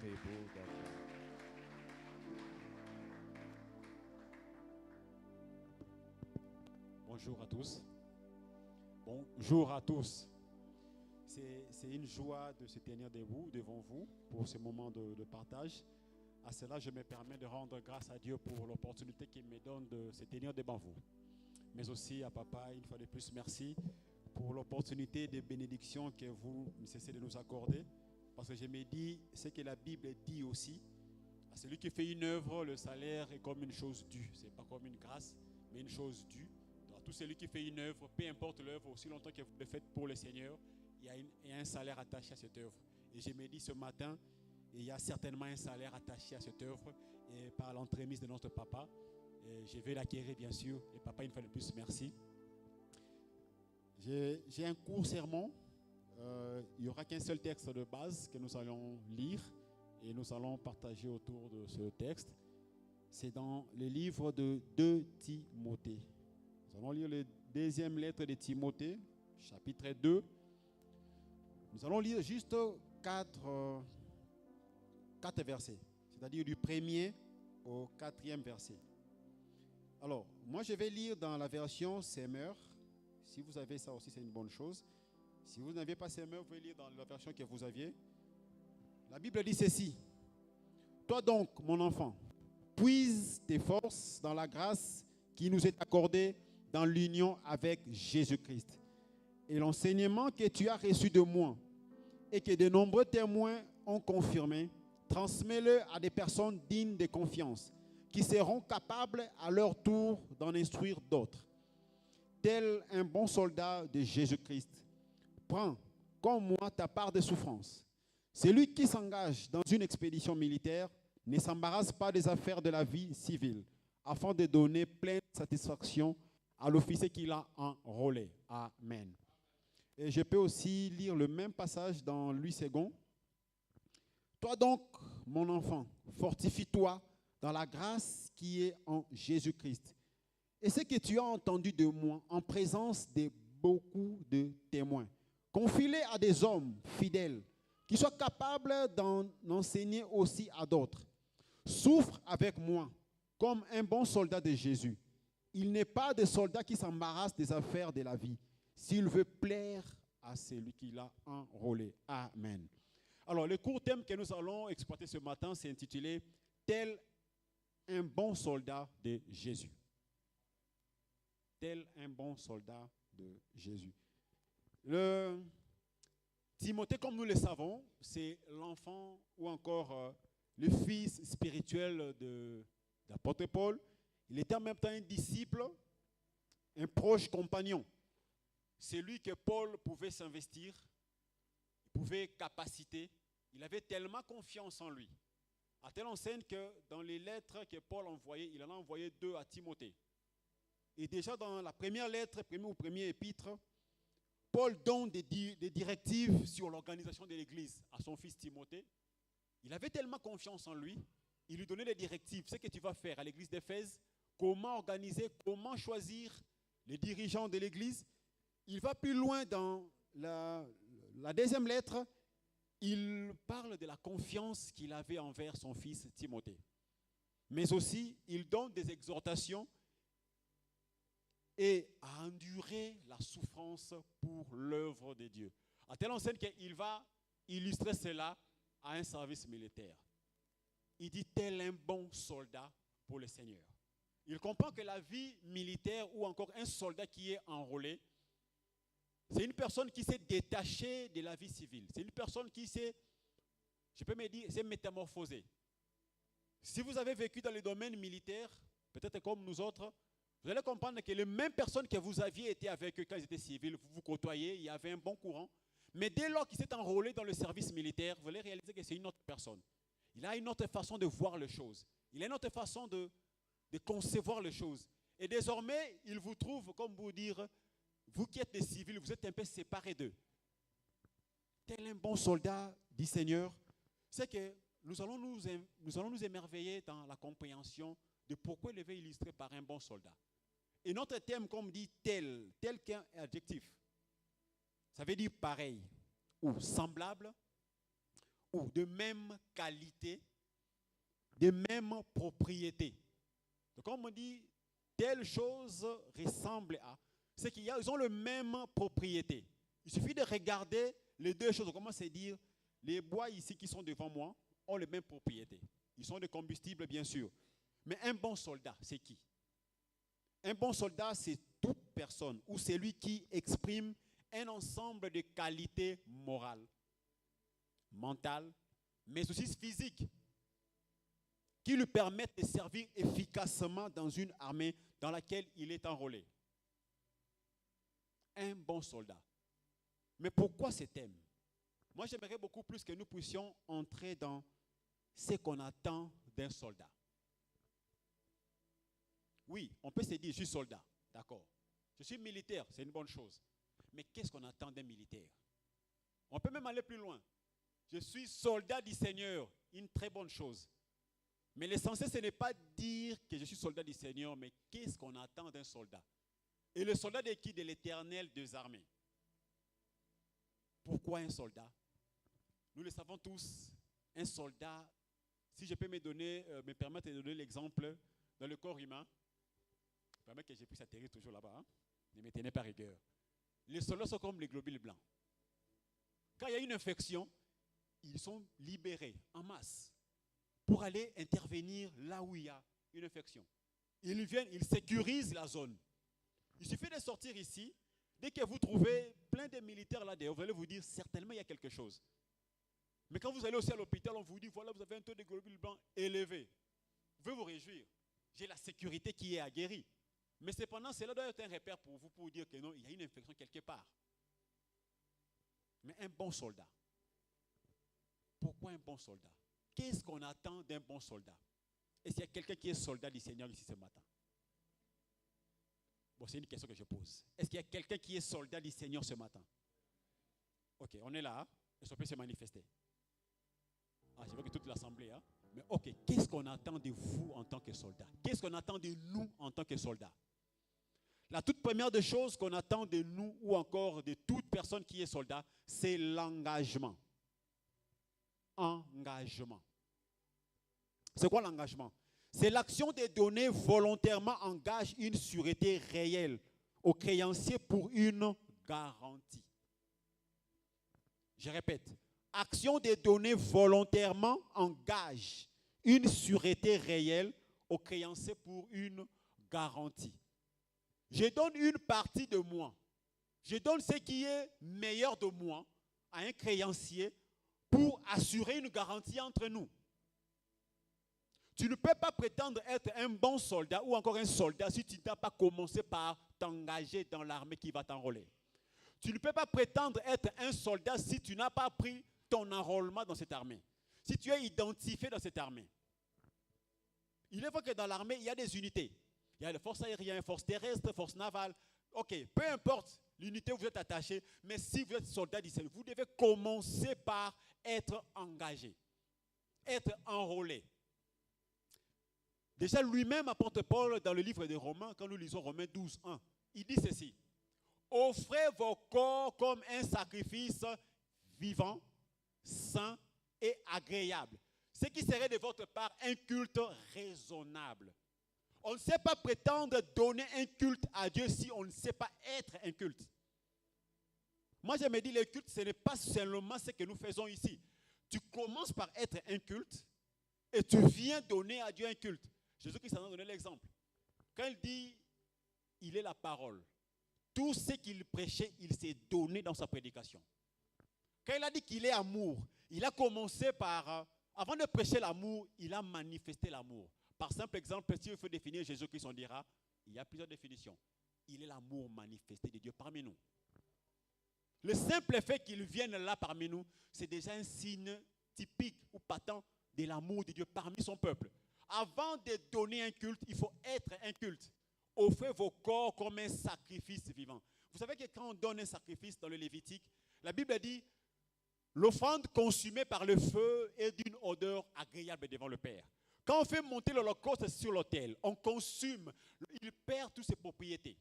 facebook.com. Bonjour à tous. Bonjour à tous. C'est une joie de se tenir debout devant vous pour ce moment de partage. À cela, je me permets de rendre grâce à Dieu pour l'opportunité qu'il me donne de se tenir devant vous. Mais aussi à Papa, une fois de plus, merci pour l'opportunité de bénédiction que vous ne cessez de nous accorder. Parce que je me dis, ce que la Bible dit aussi, à celui qui fait une œuvre, le salaire est comme une chose due. Ce n'est pas comme une grâce, mais une chose due. Donc, tout celui qui fait une œuvre, peu importe l'œuvre, aussi longtemps que vous le faites pour le Seigneur, il y a un salaire attaché à cette œuvre. Et je me dis ce matin, il y a certainement un salaire attaché à cette œuvre, et par l'entremise de notre papa. Et je vais l'acquérir, bien sûr. Et papa, une fois de plus, merci. J'ai un court sermon. Il n'y aura qu'un seul texte de base que nous allons lire et nous allons partager autour de ce texte. C'est dans le livre de 2 Timothée. Nous allons lire la deuxième lettre de Timothée, chapitre 2. Nous allons lire juste 4 versets, c'est-à-dire du 1er au 4e verset. Alors, moi je vais lire dans la version Semeur. Si vous avez ça aussi, c'est une bonne chose. Si vous n'avez pas Semeur, vous pouvez lire dans la version que vous aviez. La Bible dit ceci. Toi donc, mon enfant, puise tes forces dans la grâce qui nous est accordée dans l'union avec Jésus-Christ. Et l'enseignement que tu as reçu de moi et que de nombreux témoins ont confirmé, transmets-le à des personnes dignes de confiance qui seront capables à leur tour d'en instruire d'autres. Tel un bon soldat de Jésus-Christ, prends comme moi ta part de souffrance. Celui qui s'engage dans une expédition militaire ne s'embarrasse pas des affaires de la vie civile afin de donner pleine satisfaction à l'officier qu'il a enrôlé. Amen. Et je peux aussi lire le même passage dans Louis II. Toi donc, mon enfant, fortifie-toi dans la grâce qui est en Jésus-Christ. Et ce que tu as entendu de moi en présence de beaucoup de témoins, confie-les à des hommes fidèles qui soient capables d'en enseigner aussi à d'autres. Souffre avec moi comme un bon soldat de Jésus. Il n'est pas de soldat qui s'embarrasse des affaires de la vie, s'il veut plaire à celui qui l'a enrôlé. Amen. Alors, le court thème que nous allons exploiter ce matin, c'est intitulé « Tel un bon soldat de Jésus ». Tel un bon soldat de Jésus. Timothée, comme nous le savons, c'est l'enfant ou encore le fils spirituel de l'apôtre Paul. Il était en même temps un disciple, un proche compagnon. C'est lui que Paul pouvait s'investir, il pouvait capaciter. Il avait tellement confiance en lui. À telle enseigne que dans les lettres que Paul envoyait, il en a envoyé 2 à Timothée. Et déjà dans la première lettre, premier épître, Paul donne des directives sur l'organisation de l'Église à son fils Timothée. Il avait tellement confiance en lui, il lui donnait des directives. Ce que tu vas faire à l'Église d'Éphèse, comment organiser, comment choisir les dirigeants de l'Église. Il va plus loin dans la deuxième lettre. Il parle de la confiance qu'il avait envers son fils Timothée. Mais aussi, il donne des exhortations et à endurer la souffrance pour l'œuvre de Dieu. À telle enseigne qu'il va illustrer cela à un service militaire. Il dit tel un bon soldat pour le Seigneur. Il comprend que la vie militaire ou encore un soldat qui est enrôlé, c'est une personne qui s'est détachée de la vie civile. C'est une personne qui s'est, je peux me dire, s'est métamorphosée. Si vous avez vécu dans le domaine militaire, peut-être comme nous autres, vous allez comprendre que les mêmes personnes que vous aviez été avec eux quand ils étaient civils, vous vous côtoyez, il y avait un bon courant. Mais dès lors qu'il s'est enrôlé dans le service militaire, vous allez réaliser que c'est une autre personne. Il a une autre façon de voir les choses. Il a une autre façon de concevoir les choses. Et désormais, il vous trouve, comme vous dire, vous qui êtes des civils, vous êtes un peu séparés d'eux. Tel un bon soldat, dit Seigneur, c'est que nous allons nous émerveiller dans la compréhension de pourquoi il est illustré par un bon soldat. Et notre thème, comme dit tel qu'un adjectif, ça veut dire pareil, ou semblable, ou de même qualité, de même propriété. Donc quand on dit telle chose ressemble à, c'est qu'ils ont la même propriété. Il suffit de regarder les deux choses. On commence à dire, les bois ici qui sont devant moi ont les mêmes propriétés. Ils sont de combustible, bien sûr. Mais un bon soldat, c'est qui? Un bon soldat, c'est toute personne ou celui qui exprime un ensemble de qualités morales, mentales, mais aussi physiques, qui lui permettent de servir efficacement dans une armée dans laquelle il est enrôlé. Un bon soldat. Mais pourquoi ce thème? Moi, j'aimerais beaucoup plus que nous puissions entrer dans ce qu'on attend d'un soldat. Oui, on peut se dire, je suis soldat, d'accord. Je suis militaire, c'est une bonne chose. Mais qu'est-ce qu'on attend d'un militaire? On peut même aller plus loin. Je suis soldat du Seigneur, une très bonne chose. Mais l'essentiel, ce n'est pas dire que je suis soldat du Seigneur, mais qu'est-ce qu'on attend d'un soldat? Et le soldat de qui? De l'Éternel des armées. Pourquoi un soldat? Nous le savons tous, un soldat, si je peux me permettre de donner l'exemple dans le corps humain, permet que je puisse atterrir toujours là-bas, hein? Ne me tenez pas rigueur. Les soldats sont comme les globules blancs. Quand il y a une infection, ils sont libérés en masse pour aller intervenir là où il y a une infection. Ils viennent, ils sécurisent la zone. Il suffit de sortir ici. Dès que vous trouvez plein de militaires là-dedans, vous allez vous dire certainement il y a quelque chose. Mais quand vous allez aussi à l'hôpital, on vous dit voilà, vous avez un taux de globules blancs élevé. Vous pouvez vous réjouir. J'ai la sécurité qui est aguerrie. Mais cependant, cela doit être un repère pour vous pour dire que non, il y a une infection quelque part. Mais un bon soldat. Pourquoi un bon soldat? Qu'est-ce qu'on attend d'un bon soldat? Est-ce qu'il y a quelqu'un qui est soldat du Seigneur ici ce matin? Bon, c'est une question que je pose. Est-ce qu'il y a quelqu'un qui est soldat du Seigneur ce matin? Ok, on est là. Hein? Est-ce qu'on peut se manifester? Ah, je veux que toute l'assemblée. Hein? Mais ok, qu'est-ce qu'on attend de vous en tant que soldat? Qu'est-ce qu'on attend de nous en tant que soldats? La toute première des choses qu'on attend de nous ou encore de toute personne qui est soldat, c'est l'engagement. Engagement. C'est quoi l'engagement? C'est l'action de donner volontairement engage une sûreté réelle au créancier pour une garantie. Je répète, action de donner volontairement engage une sûreté réelle au créancier pour une garantie. Je donne une partie de moi. Je donne ce qui est meilleur de moi à un créancier pour assurer une garantie entre nous. Tu ne peux pas prétendre être un bon soldat ou encore un soldat si tu n'as pas commencé par t'engager dans l'armée qui va t'enrôler. Tu ne peux pas prétendre être un soldat si tu n'as pas pris ton enrôlement dans cette armée. Si tu es identifié dans cette armée. Il est vrai que dans l'armée, il y a des unités. Il y a les forces aériennes, forces terrestres, forces navales. Ok, peu importe l'unité où vous êtes attaché, mais si vous êtes soldat du Seigneur, vous devez commencer par être engagé, être enrôlé. Déjà lui-même, apôtre Paul, dans le livre des Romains, quand nous lisons Romains 12, 1, il dit ceci: offrez vos corps comme un sacrifice vivant, saint et agréable. Ce qui serait de votre part un culte raisonnable. On ne sait pas prétendre donner un culte à Dieu si on ne sait pas être un culte. Moi, je me dis, le culte, ce n'est pas seulement ce que nous faisons ici. Tu commences par être un culte et tu viens donner à Dieu un culte. Jésus-Christ en a donné l'exemple. Quand il dit, il est la parole, tout ce qu'il prêchait, il s'est donné dans sa prédication. Quand il a dit qu'il est amour, il a commencé par, avant de prêcher l'amour, il a manifesté l'amour. Par simple exemple, si il faut définir Jésus-Christ, on dira, il y a plusieurs définitions. Il est l'amour manifesté de Dieu parmi nous. Le simple fait qu'il vienne là parmi nous, c'est déjà un signe typique ou patent de l'amour de Dieu parmi son peuple. Avant de donner un culte, il faut être un culte. Offrez vos corps comme un sacrifice vivant. Vous savez que quand on donne un sacrifice dans le Lévitique, la Bible dit, l'offrande consumée par le feu est d'une odeur agréable devant le Père. Quand on fait monter l'holocauste sur l'autel, on consume, il perd toutes ses propriétés.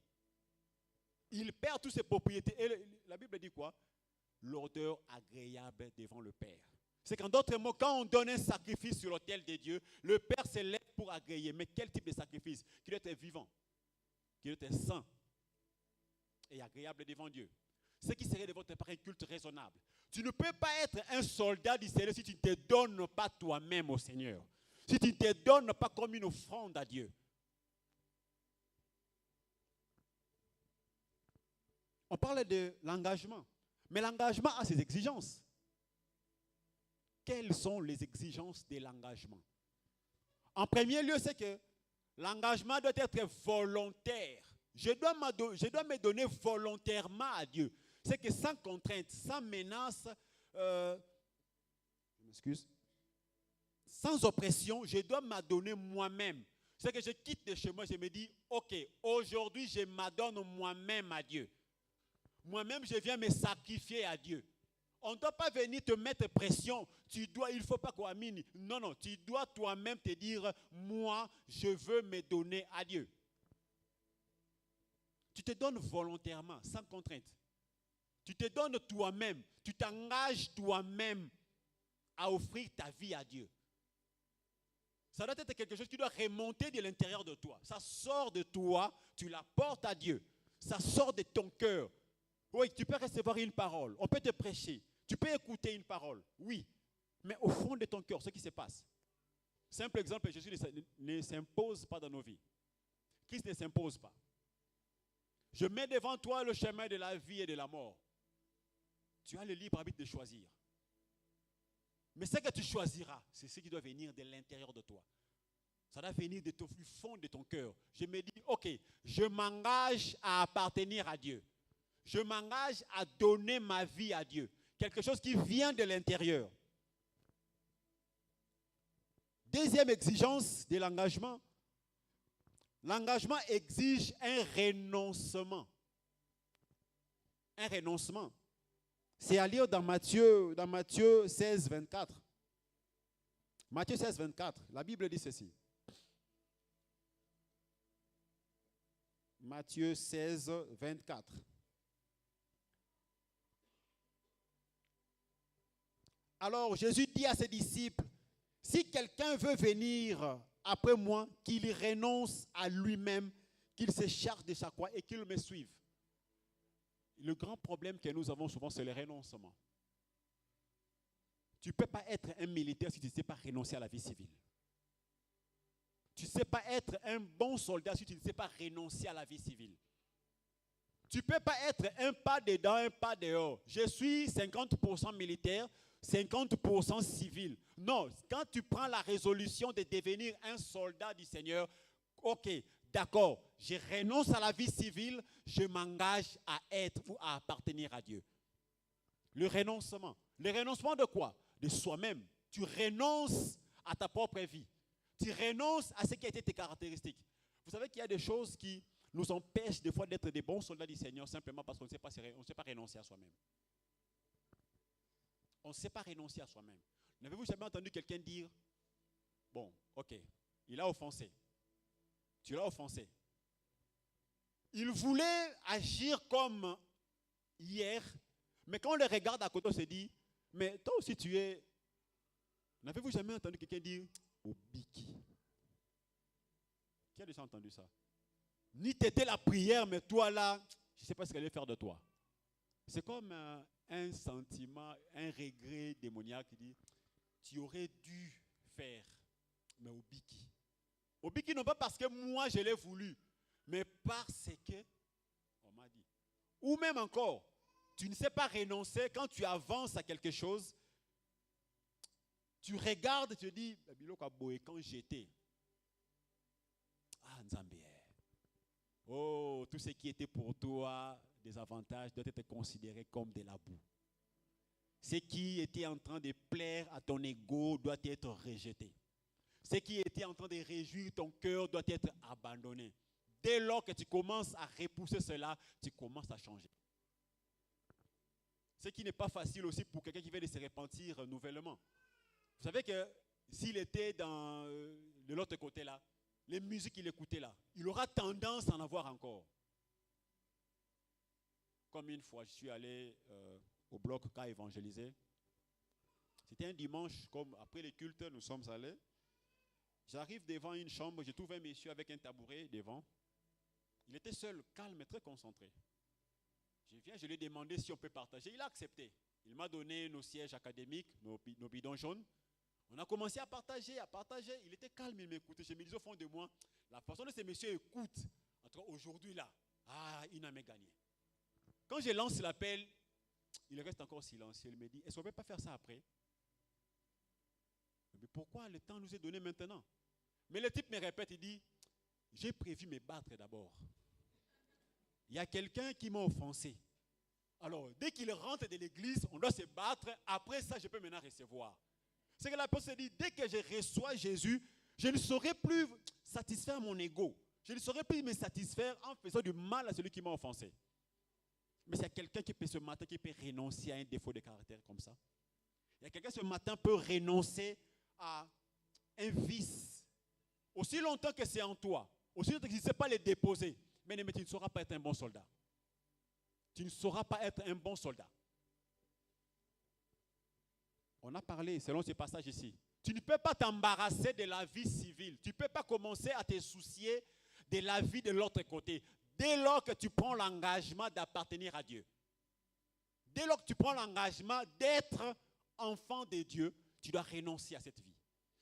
Il perd toutes ses propriétés. Et la Bible dit quoi? L'odeur agréable devant le Père. C'est qu'en d'autres mots, quand on donne un sacrifice sur l'autel de Dieu, le Père se lève pour agréer. Mais quel type de sacrifice? Qu'il doit être vivant, qu'il doit être saint et agréable devant Dieu. Ce qui serait de votre part un culte raisonnable. Tu ne peux pas être un soldat du Seigneur si tu ne te donnes pas toi-même au Seigneur. Si tu ne te donnes pas comme une offrande à Dieu. On parle de l'engagement. Mais l'engagement a ses exigences. Quelles sont les exigences de l'engagement? En premier lieu, c'est que l'engagement doit être volontaire. Je dois me donner volontairement à Dieu. C'est que sans contrainte, sans menace, sans oppression, je dois m'adonner moi-même. C'est que je quitte de chez moi, je me dis, ok, aujourd'hui je m'adonne moi-même à Dieu. Moi-même, je viens me sacrifier à Dieu. On ne doit pas venir te mettre pression. Il ne faut pas qu'on mine. Non, non, tu dois toi-même te dire, moi, je veux me donner à Dieu. Tu te donnes volontairement, sans contrainte. Tu te donnes toi-même. Tu t'engages toi-même à offrir ta vie à Dieu. Ça doit être quelque chose qui doit remonter de l'intérieur de toi. Ça sort de toi, tu la portes à Dieu. Ça sort de ton cœur. Oui, tu peux recevoir une parole. On peut te prêcher. Tu peux écouter une parole. Oui. Mais au fond de ton cœur, ce qui se passe. Simple exemple, Jésus ne s'impose pas dans nos vies. Christ ne s'impose pas. Je mets devant toi le chemin de la vie et de la mort. Tu as le libre arbitre de choisir. Mais ce que tu choisiras, c'est ce qui doit venir de l'intérieur de toi. Ça doit venir de ton plus fond de ton cœur. Je me dis, ok, je m'engage à appartenir à Dieu. Je m'engage à donner ma vie à Dieu. Quelque chose qui vient de l'intérieur. Deuxième exigence de l'engagement. L'engagement exige un renoncement. Un renoncement. C'est à lire dans Matthieu 16, 24. Matthieu 16, 24. La Bible dit ceci. Matthieu 16, 24. Alors Jésus dit à ses disciples, si quelqu'un veut venir après moi, qu'il renonce à lui-même, qu'il se charge de sa croix et qu'il me suive. Le grand problème que nous avons souvent, c'est le renoncement. Tu ne peux pas être un militaire si tu ne sais pas renoncer à la vie civile. Tu ne sais pas être un bon soldat si tu ne sais pas renoncer à la vie civile. Tu ne peux pas être un pas dedans, un pas dehors. Je suis 50% militaire, 50% civil. Non, quand tu prends la résolution de devenir un soldat du Seigneur, ok, d'accord, je renonce à la vie civile, je m'engage à être ou à appartenir à Dieu. Le renoncement. Le renoncement de quoi? De soi-même. Tu renonces à ta propre vie. Tu renonces à ce qui a été tes caractéristiques. Vous savez qu'il y a des choses qui nous empêchent des fois d'être des bons soldats du Seigneur simplement parce qu'on ne sait pas renoncer à soi-même. On ne sait pas renoncer à soi-même. N'avez-vous jamais entendu quelqu'un dire, bon, ok, il a offensé. Tu l'as offensé. Il voulait agir comme hier, mais quand on le regarde à côté, on se dit, mais toi aussi tu es... N'avez-vous jamais entendu quelqu'un dire, Obiki? Qui a déjà entendu ça? Ni t'étais la prière, mais toi là, je ne sais pas ce qu'elle va faire de toi. C'est comme un sentiment, un regret démoniaque qui dit, tu aurais dû faire, mais Obiki. Obiki non pas parce que moi je l'ai voulu, mais parce que, on m'a dit. Ou même encore, tu ne sais pas renoncer quand tu avances à quelque chose, tu regardes et tu te dis, quand j'étais, ah Nzambé, oh, tout ce qui était pour toi des avantages doit être considéré comme de la boue. Ce qui était en train de plaire à ton ego doit être rejeté. Ce qui était en train de réjouir ton cœur doit être abandonné. Dès lors que tu commences à repousser cela, tu commences à changer. Ce qui n'est pas facile aussi pour quelqu'un qui vient de se repentir nouvellement. Vous savez que s'il était de l'autre côté là, les musiques qu'il écoutait là, il aura tendance à en avoir encore. Comme une fois, je suis allé au bloc K évangéliser. C'était un dimanche, comme après les cultes, nous sommes allés. J'arrive devant une chambre, je trouve un monsieur avec un tabouret devant. Il était seul, calme et très concentré. Je viens, je lui ai demandé si on peut partager. Il a accepté. Il m'a donné nos sièges académiques, nos bidons jaunes. On a commencé à partager, à partager. Il était calme, il m'écoutait. Je me disais au fond de moi, la façon dont ces messieurs écoutent, en tout cas aujourd'hui là, il n'a pas gagné. Quand je lance l'appel, il reste encore silencieux. Il me dit, est-ce qu'on ne peut pas faire ça après? Mais pourquoi le temps nous est donné maintenant? Mais le type me répète, il dit, j'ai prévu me battre d'abord. Il y a quelqu'un qui m'a offensé. Alors, dès qu'il rentre de l'église, on doit se battre. Après ça, je peux maintenant recevoir. C'est que la personne dit, dès que je reçois Jésus, je ne saurais plus satisfaire mon ego. Je ne saurais plus me satisfaire en faisant du mal à celui qui m'a offensé. Mais c'est quelqu'un qui peut ce matin, qui peut renoncer à un défaut de caractère comme ça. Il y a quelqu'un ce matin qui peut renoncer à un vice. Aussi longtemps que c'est en toi, aussi longtemps que tu ne sais pas les déposer, mais tu ne sauras pas être un bon soldat. Tu ne sauras pas être un bon soldat. On a parlé, selon ce passage ici, tu ne peux pas t'embarrasser de la vie civile. Tu ne peux pas commencer à te soucier de la vie de l'autre côté. Dès lors que tu prends l'engagement d'appartenir à Dieu. Dès lors que tu prends l'engagement d'être enfant de Dieu, tu dois renoncer à cette vie.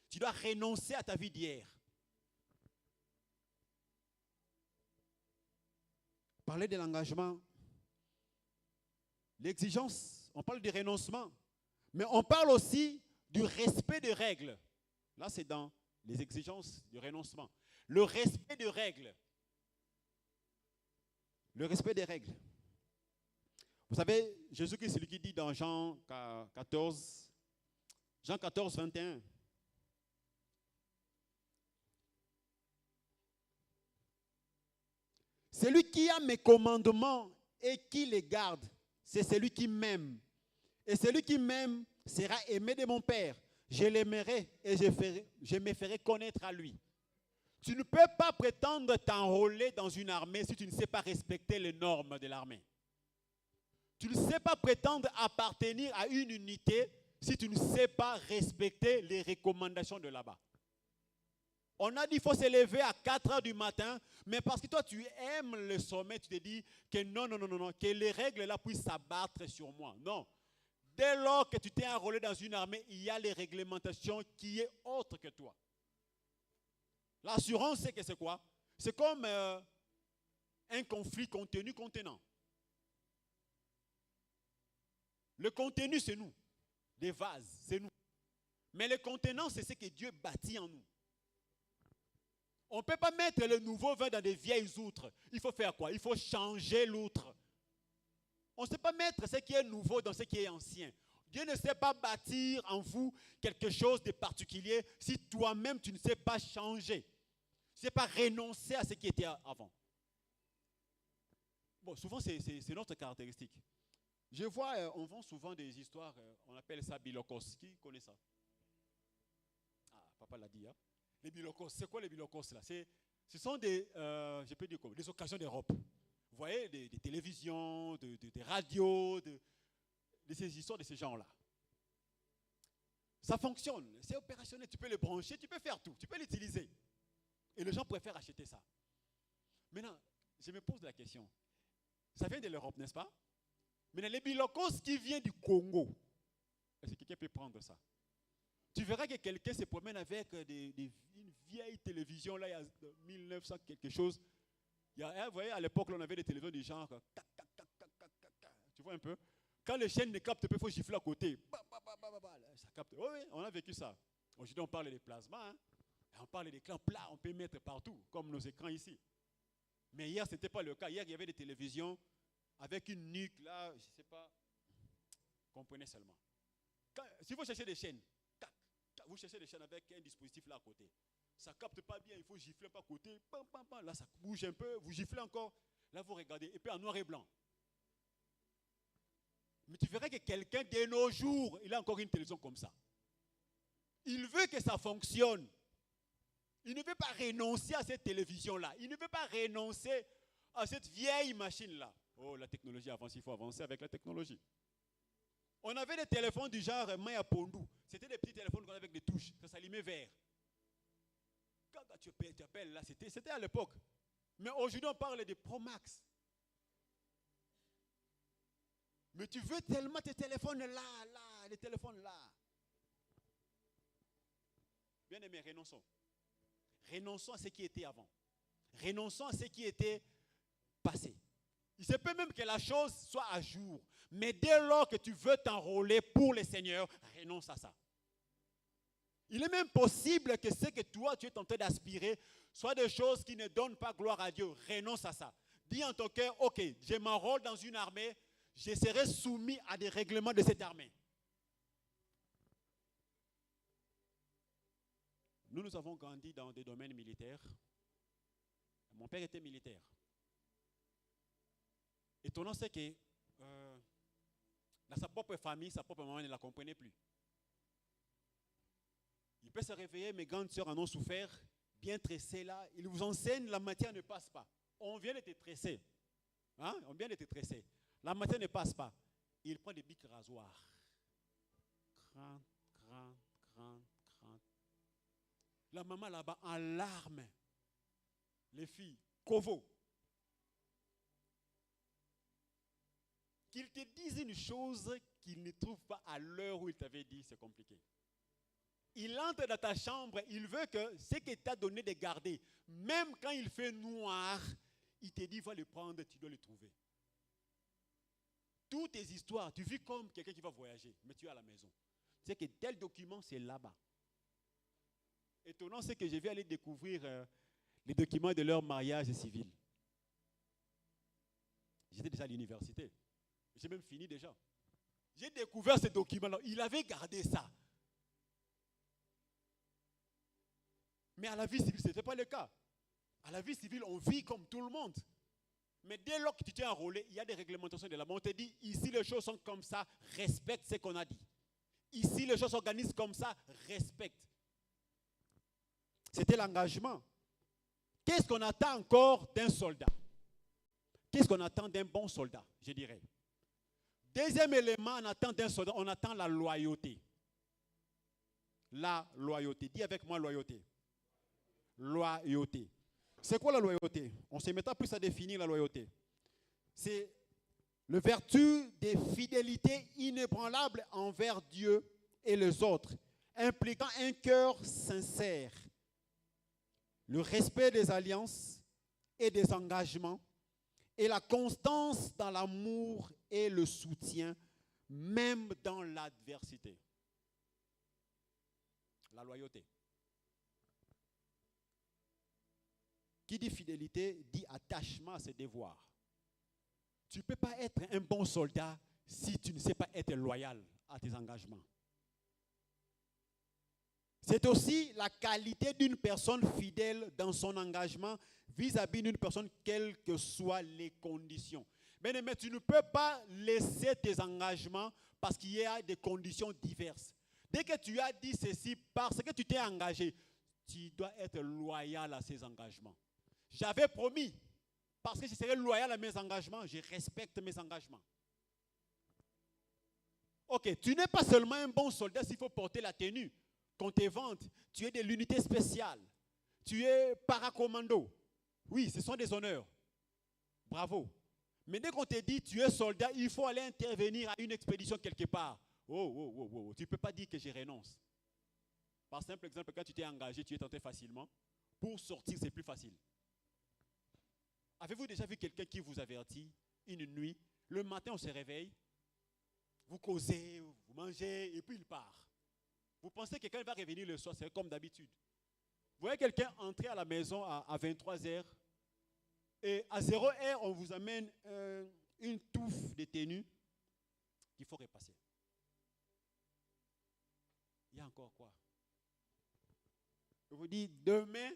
Tu dois renoncer à ta vie d'hier. Parler de l'engagement, l'exigence, on parle du renoncement, mais on parle aussi du respect des règles. Là, c'est dans les exigences du renoncement. Le respect des règles. Le respect des règles. Vous savez, Jésus-Christ, c'est lui qui dit dans Jean 14, 21. Celui qui a mes commandements et qui les garde, c'est celui qui m'aime. Et celui qui m'aime sera aimé de mon Père. Je l'aimerai et je me ferai connaître à lui. Tu ne peux pas prétendre t'enrôler dans une armée si tu ne sais pas respecter les normes de l'armée. Tu ne sais pas prétendre appartenir à une unité si tu ne sais pas respecter les recommandations de là-bas. On a dit qu'il faut se lever à 4 heures du matin, mais parce que toi tu aimes le sommet, tu te dis que non, que les règles là puissent s'abattre sur moi. Non. Dès lors que tu t'es enrôlé dans une armée, il y a les réglementations qui est autre que toi. L'assurance, c'est que c'est quoi? C'est comme un conflit contenu-contenant. Le contenu, c'est nous. Des vases, c'est nous. Mais le contenant, c'est ce que Dieu bâtit en nous. On ne peut pas mettre le nouveau vin dans des vieilles outres. Il faut faire quoi? Il faut changer l'outre. On ne sait pas mettre ce qui est nouveau dans ce qui est ancien. Dieu ne sait pas bâtir en vous quelque chose de particulier si toi-même tu ne sais pas changer. Tu ne sais pas renoncer à ce qui était avant. Bon, souvent c'est notre caractéristique. Je vois, on vend souvent des histoires, on appelle ça bilokos. Qui connaît ça? Ah, papa l'a dit, hein? Les bilokos, c'est quoi les bilokos là? Ce sont des, je peux dire quoi, des occasions d'Europe. Vous voyez, des télévisions, des radios, de ces histoires de ces gens-là. Ça fonctionne, c'est opérationnel, tu peux le brancher, tu peux faire tout, tu peux l'utiliser. Et les gens préfèrent acheter ça. Maintenant, je me pose la question, ça vient de l'Europe, n'est-ce pas? Maintenant, les bilokos qui viennent du Congo, est-ce que quelqu'un peut prendre ça? Tu verras que quelqu'un se promène avec une vieille télévision, là, il y a 1900 quelque chose. Vous voyez, à l'époque, on avait des télévisions du genre, tu vois un peu? Quand les chaînes ne captent pas, il faut gifler à côté. Ça capte. Oui, on a vécu ça. Aujourd'hui, on parle des plasmas, hein? On parle d'écrans plats, on peut mettre partout, comme nos écrans ici. Mais hier, ce n'était pas le cas. Hier, il y avait des télévisions avec une nuque, là, je ne sais pas, comprenez seulement. Si vous cherchez des chaînes, vous cherchez des chaînes avec un dispositif là à côté. Ça ne capte pas bien, il faut gifler un peu à côté. Là, ça bouge un peu, vous giflez encore. Là, vous regardez, et puis en noir et blanc. Mais tu verrais que quelqu'un de nos jours, il a encore une télévision comme ça. Il veut que ça fonctionne. Il ne veut pas renoncer à cette télévision-là. Il ne veut pas renoncer à cette vieille machine-là. Oh, la technologie avance, il faut avancer avec la technologie. On avait des téléphones du genre Maya Pondou. C'était des petits téléphones qu'on avait avec des touches. Ça s'allumait vert. Quand tu appelles là, c'était à l'époque. Mais aujourd'hui, on parle des Pro Max. Mais tu veux tellement tes téléphones là, les téléphones là. Bien aimé, renonçons. Renonçons à ce qui était avant. Renonçons à ce qui était passé. Il se peut même que la chose soit à jour. Mais dès lors que tu veux t'enrôler pour le Seigneur, renonce à ça. Il est même possible que ce que toi, tu es tenté d'aspirer soit des choses qui ne donnent pas gloire à Dieu. Renonce à ça. Dis en ton cœur, ok, je m'enrôle dans une armée, je serai soumis à des règlements de cette armée. Nous avons grandi dans des domaines militaires. Mon père était militaire. Étonnant, c'est que dans sa propre famille, sa propre maman ne la comprenait plus. Il peut se réveiller, mes grandes sœurs en ont souffert, bien tressées là. Il vous enseigne, la matière ne passe pas. On vient de te tresser. Hein? On vient de te tresser. La matière ne passe pas. Il prend des bics rasoirs. Crante. La maman là-bas en larmes. Les filles, Kovo. Qu'il te dise une chose qu'il ne trouve pas à l'heure où il t'avait dit, c'est compliqué. Il entre dans ta chambre, il veut que ce qu'il t'a donné de garder, même quand il fait noir, il te dit, va le prendre, tu dois le trouver. Toutes tes histoires, tu vis comme quelqu'un qui va voyager, mais tu es à la maison. Tu sais que tel document, c'est là-bas. Étonnant, c'est que je vais aller découvrir les documents de leur mariage civil. J'étais déjà à l'université. J'ai même fini déjà. J'ai découvert ces documents-là. Il avait gardé ça. Mais à la vie civile, ce n'était pas le cas. À la vie civile, on vit comme tout le monde. Mais dès lors que tu t'es enrôlé, il y a des réglementations de la loi. On te dit, ici les choses sont comme ça, respecte ce qu'on a dit. Ici les choses s'organisent comme ça, respecte. C'était l'engagement. Qu'est-ce qu'on attend encore d'un soldat? Qu'est-ce qu'on attend d'un bon soldat, je dirais? Deuxième élément, on attend d'un soldat, on attend la loyauté. La loyauté. Dis avec moi loyauté. Loyauté. C'est quoi la loyauté? On se mettra plus à définir la loyauté. C'est le vertu des fidélités inébranlables envers Dieu et les autres, impliquant un cœur sincère, le respect des alliances et des engagements, et la constance dans l'amour et le soutien, même dans l'adversité. La loyauté. Qui dit fidélité dit attachement à ses devoirs. Tu ne peux pas être un bon soldat si tu ne sais pas être loyal à tes engagements. C'est aussi la qualité d'une personne fidèle dans son engagement vis-à-vis d'une personne, quelles que soient les conditions. Mais tu ne peux pas laisser tes engagements parce qu'il y a des conditions diverses. Dès que tu as dit ceci, parce que tu t'es engagé, tu dois être loyal à ces engagements. J'avais promis, parce que je serai loyal à mes engagements, je respecte mes engagements. Ok, tu n'es pas seulement un bon soldat s'il faut porter la tenue qu'on te vante. Tu es de l'unité spéciale. Tu es paracommando. Oui, ce sont des honneurs. Bravo. Mais dès qu'on te dit tu es soldat, il faut aller intervenir à une expédition quelque part. Oh. Tu ne peux pas dire que je renonce. Par simple exemple, quand tu t'es engagé, tu es tenté facilement. Pour sortir, c'est plus facile. Avez-vous déjà vu quelqu'un qui vous avertit une nuit? Le matin, on se réveille, vous causez, vous mangez, et puis il part. Vous pensez que quelqu'un va revenir le soir, c'est comme d'habitude. Vous voyez quelqu'un entrer à la maison à 23h, et à 0h, on vous amène une touffe de tenue qu'il faut repasser. Il y a encore quoi? Je vous dis, demain,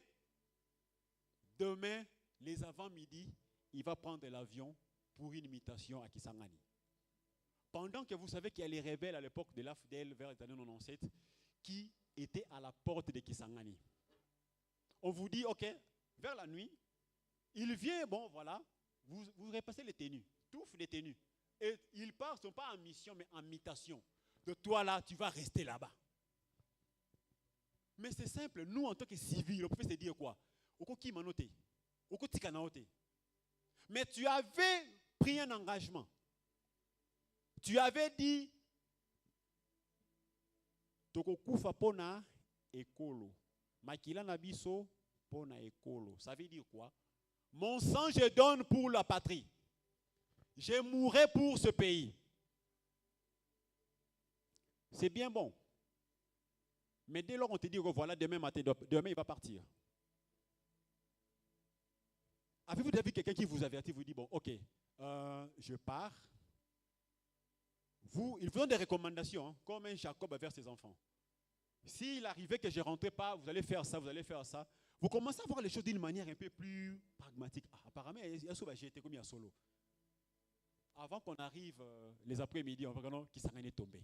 les avant-midi, il va prendre l'avion pour une mutation à Kisangani. Pendant que vous savez qu'il y a les rebelles à l'époque de l'AFDL vers les années 97 qui étaient à la porte de Kisangani. On vous dit, ok, vers la nuit, il vient, bon voilà, vous repassez les tenues, touffe les tenues. Et ils partent, ne sont pas en mission, mais en mutation. De toi là, tu vas rester là-bas. Mais c'est simple, nous en tant que civils, on peut se dire quoi? Mais tu avais pris un engagement. Tu avais dit, Tokokufa pona ekolo. Makila nabiso pona ekolo. Ça veut dire quoi? Mon sang je donne pour la patrie. Je mourrai pour ce pays. C'est bien bon. Mais dès lors on te dit que voilà, demain matin, demain il va partir. Avez-vous déjà vu quelqu'un qui vous avertit, vous dit, bon, ok, je pars. Ils vous donnent des recommandations, hein, comme un Jacob vers ses enfants. S'il arrivait que je ne rentrais pas, vous allez faire ça, vous allez faire ça. Vous commencez à voir les choses d'une manière un peu plus pragmatique. Ah, apparemment, j'ai été comme un solo. Avant qu'on arrive les après-midi, on va voir qui s'en est tombé.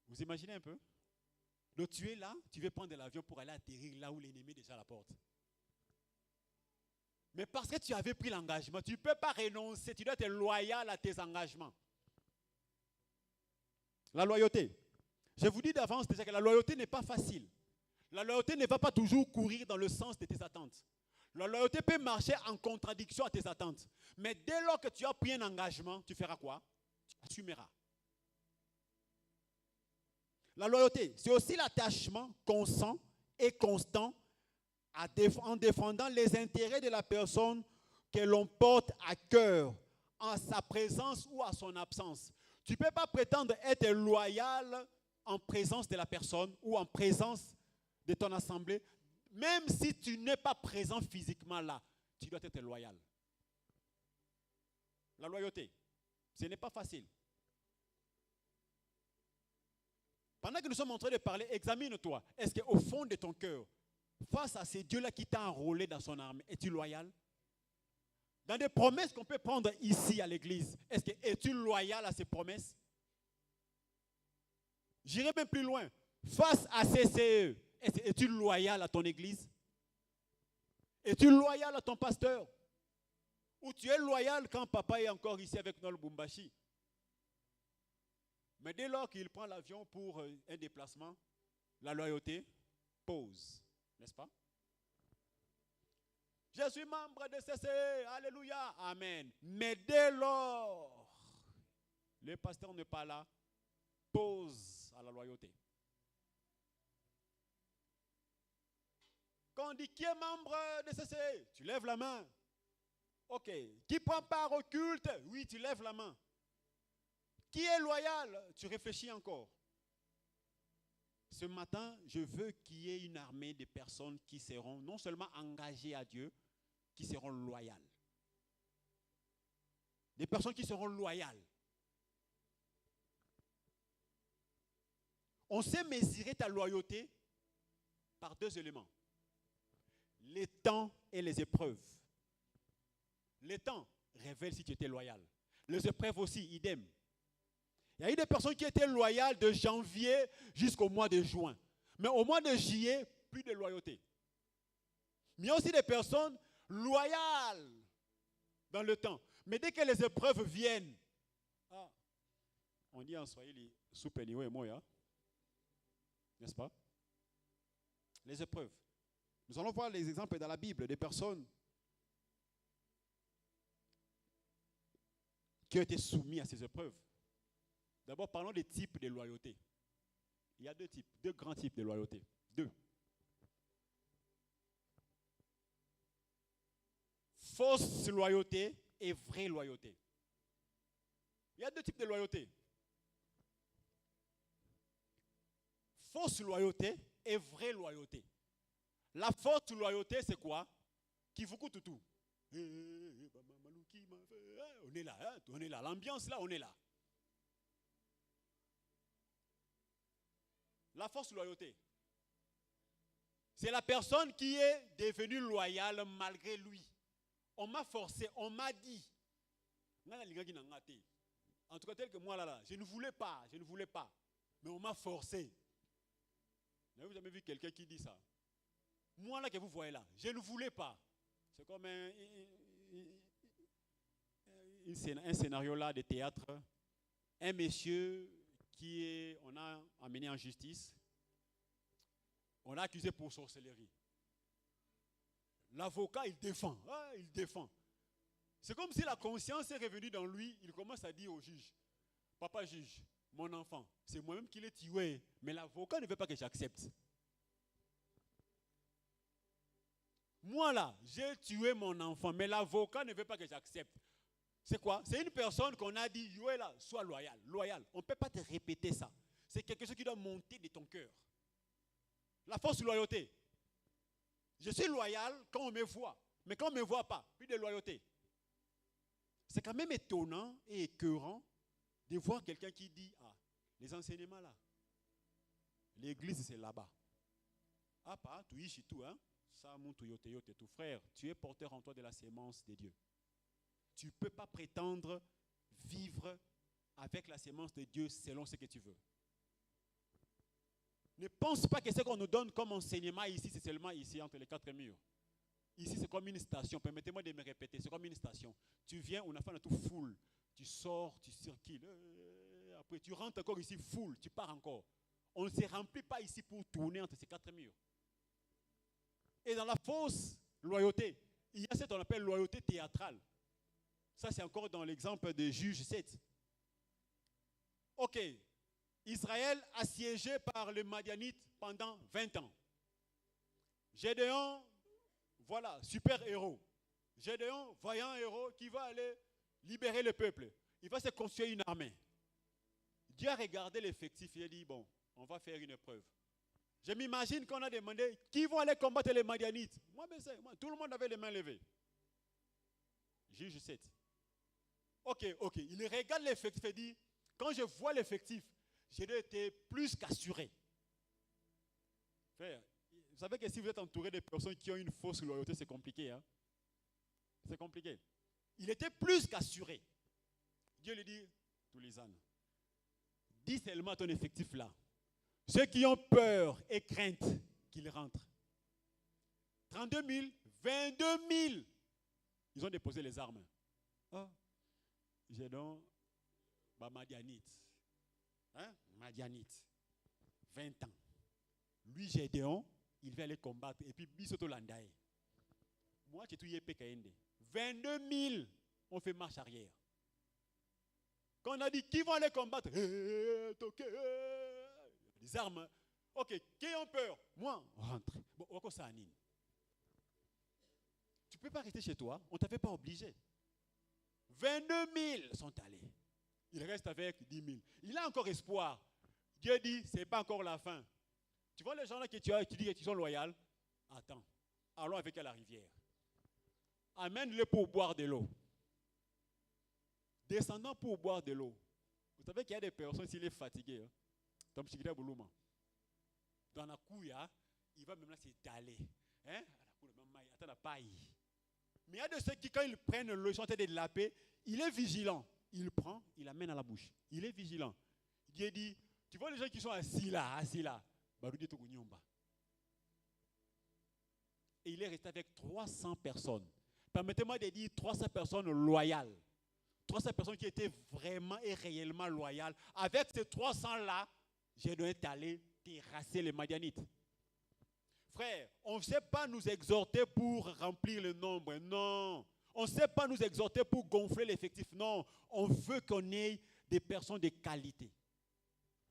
Vous imaginez un peu? Donc tu es là, tu veux prendre l'avion pour aller atterrir là où l'ennemi est déjà à la porte. Mais parce que tu avais pris l'engagement, tu ne peux pas renoncer, tu dois être loyal à tes engagements. La loyauté. Je vous dis d'avance déjà que la loyauté n'est pas facile. La loyauté ne va pas toujours courir dans le sens de tes attentes. La loyauté peut marcher en contradiction à tes attentes. Mais dès lors que tu as pris un engagement, tu feras quoi? Tu assumeras. La loyauté, c'est aussi l'attachement constant et constant en défendant les intérêts de la personne que l'on porte à cœur, en sa présence ou à son absence. Tu ne peux pas prétendre être loyal en présence de la personne ou en présence de ton assemblée, même si tu n'es pas présent physiquement là, tu dois être loyal. La loyauté, ce n'est pas facile. Pendant que nous sommes en train de parler, examine-toi. Est-ce qu'au fond de ton cœur, face à ces dieux-là qui t'ont enrôlé dans son armée, es-tu loyal? Dans des promesses qu'on peut prendre ici à l'église, es-tu loyal à ces promesses? J'irai même plus loin. Face à CCE, es-tu loyal à ton église? Es-tu loyal à ton pasteur? Ou tu es loyal quand papa est encore ici avec Nol Bumbashi? Mais dès lors qu'il prend l'avion pour un déplacement, la loyauté pose, n'est-ce pas? Je suis membre de CCE, alléluia, amen. Mais dès lors, le pasteur n'est pas là, pose à la loyauté. Quand on dit qui est membre de CCE, tu lèves la main. Ok. Qui prend part au culte? Oui, tu lèves la main. Qui est loyal? Tu réfléchis encore. Ce matin, je veux qu'il y ait une armée de personnes qui seront non seulement engagées à Dieu, qui seront loyales. Des personnes qui seront loyales. On sait mesurer ta loyauté par deux éléments. Les temps et les épreuves. Les temps révèlent si tu étais loyal. Les épreuves aussi, idem. Il y a eu des personnes qui étaient loyales de janvier jusqu'au mois de juin. Mais au mois de juillet, plus de loyauté. Mais il y a aussi des personnes loyales dans le temps. Mais dès que les épreuves viennent, on dit en Swahili, soupeniwe et moya, n'est-ce pas? Les épreuves. Nous allons voir les exemples dans la Bible des personnes qui ont été soumises à ces épreuves. D'abord, parlons des types de loyauté. Il y a deux grands types de loyauté. Deux. Fausse loyauté et vraie loyauté. Il y a deux types de loyauté. Fausse loyauté et vraie loyauté. La fausse loyauté, c'est quoi? Kivukututu. On est là, hein? On est là. L'ambiance là, on est là. La fausse loyauté, c'est la personne qui est devenue loyale malgré lui. On m'a forcé, on m'a dit. En tout cas, tel que moi, là, je ne voulais pas. Mais on m'a forcé. Vous avez jamais vu quelqu'un qui dit ça? Moi, là, que vous voyez là, je ne voulais pas. C'est comme un... un scénario là de théâtre. Un monsieur on a amené en justice, on l'a accusé pour sorcellerie. L'avocat, il défend. Ah, il défend. C'est comme si la conscience est revenue dans lui. Il commence à dire au juge, papa juge, mon enfant, c'est moi-même qui l'ai tué, mais l'avocat ne veut pas que j'accepte. Moi là, j'ai tué mon enfant, mais l'avocat ne veut pas que j'accepte. C'est quoi? C'est une personne qu'on a dit, là, sois loyal, loyal. On ne peut pas te répéter ça. C'est quelque chose qui doit monter de ton cœur. La fausse loyauté. Je suis loyal quand on me voit, mais quand on ne me voit pas, plus de loyauté. C'est quand même étonnant et écœurant de voir quelqu'un qui dit, ah, les enseignements là, l'église c'est là-bas. Ah, pas, tu y tout, hein? Ça, mon yote, tout frère, tu es porteur en toi de la sémence de Dieu. Tu ne peux pas prétendre vivre avec la sémence de Dieu selon ce que tu veux. Ne pense pas que ce qu'on nous donne comme enseignement ici, c'est seulement ici, entre les quatre murs. Ici, c'est comme une station. Permettez-moi de me répéter, c'est comme une station. Tu viens, on a fait tout full. Tu sors, tu circules. Après, tu rentres encore ici full, tu pars encore. On ne se remplit pas ici pour tourner entre ces quatre murs. Et dans la fausse loyauté, il y a ce qu'on appelle loyauté théâtrale. Ça, c'est encore dans l'exemple de Juge 7. Ok, Israël assiégé par les Madianites pendant 20 ans. Gédéon, voilà, super héros. Gédéon, vaillant héros, qui va aller libérer le peuple. Il va se construire une armée. Dieu a regardé l'effectif et a dit, bon, on va faire une épreuve. Je m'imagine qu'on a demandé, qui vont aller combattre les Madianites? Moi, tout le monde avait les mains levées. Juge 7. Ok. Il regarde l'effectif et dit, quand je vois l'effectif, j'ai été plus qu'assuré. Frère, vous savez que si vous êtes entouré de personnes qui ont une fausse loyauté, c'est compliqué. Hein? C'est compliqué. Il était plus qu'assuré. Dieu lui dit, tous les ânes, dis seulement à ton effectif là, ceux qui ont peur et crainte qu'ils rentrent. 32 000, 22 000, ils ont déposé les armes. Oh. J'ai donc Madianite. Hein? Madianite. 20 ans. Lui, Gédéon, il va aller combattre. Et puis, Bisoto Landae. Moi, j'ai tout yépé Kaende. 22 000 ont fait marche arrière. Quand on a dit qui vont aller combattre, les armes. Ok, qui ont peur? Moi, rentre. Bon, on ça anime. Tu ne peux pas rester chez toi, on ne t'avait pas obligé. 22 000 sont allés. Il reste avec 10 000. Il a encore espoir. Dieu dit, ce n'est pas encore la fin. Tu vois les gens là qui disent qu'ils sont loyaux? Attends, allons avec eux à la rivière. Amène-les pour boire de l'eau. Descendant pour boire de l'eau. Vous savez qu'il y a des personnes, s'il est fatigué, hein, dans la couille, il va même là s'étaler. Hein? Mais il y a de ceux qui, quand ils prennent le chantier de la paix, il est vigilant. Il prend, il amène à la bouche. Il est vigilant. Dieu dit, tu vois les gens qui sont assis là. Et il est resté avec 300 personnes. Permettez-moi de dire 300 personnes loyales. 300 personnes qui étaient vraiment et réellement loyales. Avec ces 300-là, j'ai dû aller terrasser les Madianites. Frère, on ne sait pas nous exhorter pour remplir le nombre. Non. On ne sait pas nous exhorter pour gonfler l'effectif. Non. On veut qu'on ait des personnes de qualité.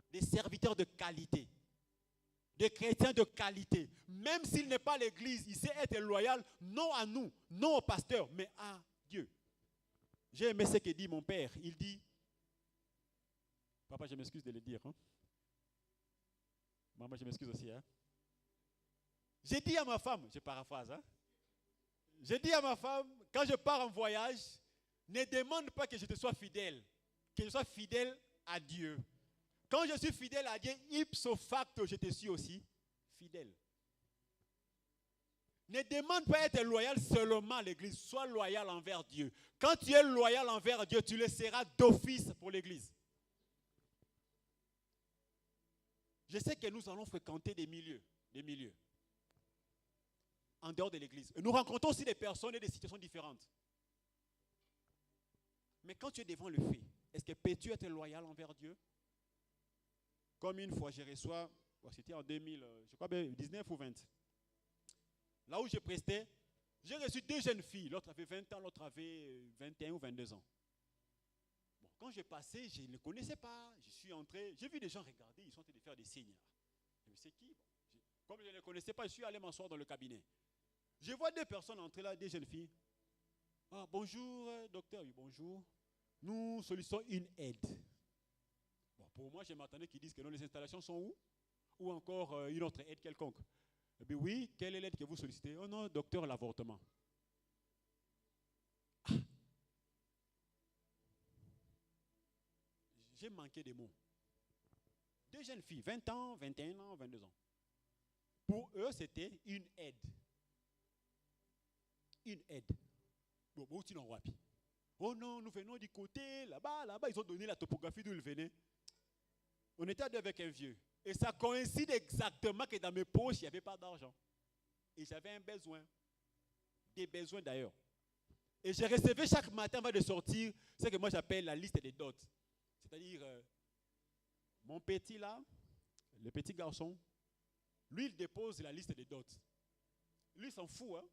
Des serviteurs de qualité. Des chrétiens de qualité. Même s'il n'est pas l'église, il sait être loyal, non à nous, non au pasteur, mais à Dieu. J'ai aimé ce que dit mon père. Il dit, papa, je m'excuse de le dire. Hein? Maman, je m'excuse aussi. Hein? J'ai dit à ma femme, je paraphrase, hein? J'ai dit à ma femme, quand je pars en voyage, ne demande pas que je te sois fidèle, que je sois fidèle à Dieu. Quand je suis fidèle à Dieu, ipso facto, je te suis aussi fidèle. Ne demande pas être loyal seulement à l'église, sois loyal envers Dieu. Quand tu es loyal envers Dieu, tu le seras d'office pour l'église. Je sais que nous allons fréquenter des milieux. En dehors de l'église. Nous rencontrons aussi des personnes et des situations différentes. Mais quand tu es devant le fait, est-ce que peux-tu être loyal envers Dieu? Comme une fois, j'ai reçu, c'était en 2000, je crois bien 19 ou 20. Là où je prestais, j'ai reçu 2 jeunes filles. L'autre avait 20 ans, l'autre avait 21 ou 22 ans. Bon, quand j'ai passé, je ne les connaissais pas. Je suis entré, j'ai vu des gens regarder, ils sont en train de faire des signes. Je me suis dit, c'est qui? Bon, comme je ne les connaissais pas, je suis allé m'asseoir dans le cabinet. Je vois 2 personnes entrer là, 2 jeunes filles. Ah, bonjour, docteur. Oui, bonjour. Nous sollicitons une aide. Bon, pour moi, je m'attendais qu'ils disent que non, les installations sont où? Ou encore une autre aide quelconque. Eh bien oui, quelle est l'aide que vous sollicitez? Oh non, docteur, l'avortement. Ah. J'ai manqué des mots. 2 jeunes filles, 20 ans, 21 ans, 22 ans. Pour eux, c'était une aide. Une aide. Bon, où tu n'en vois plus? Oh non, nous venons du côté, là-bas, là-bas. Ils ont donné la topographie d'où ils venaient. On était avec un vieux. Et ça coïncide exactement que dans mes poches, il n'y avait pas d'argent. Et j'avais un besoin. Des besoins d'ailleurs. Et j'ai recevais chaque matin avant de sortir ce que moi j'appelle la liste des dots. C'est-à-dire, mon petit là, le petit garçon, lui il dépose la liste des dots. Lui il s'en fout, hein.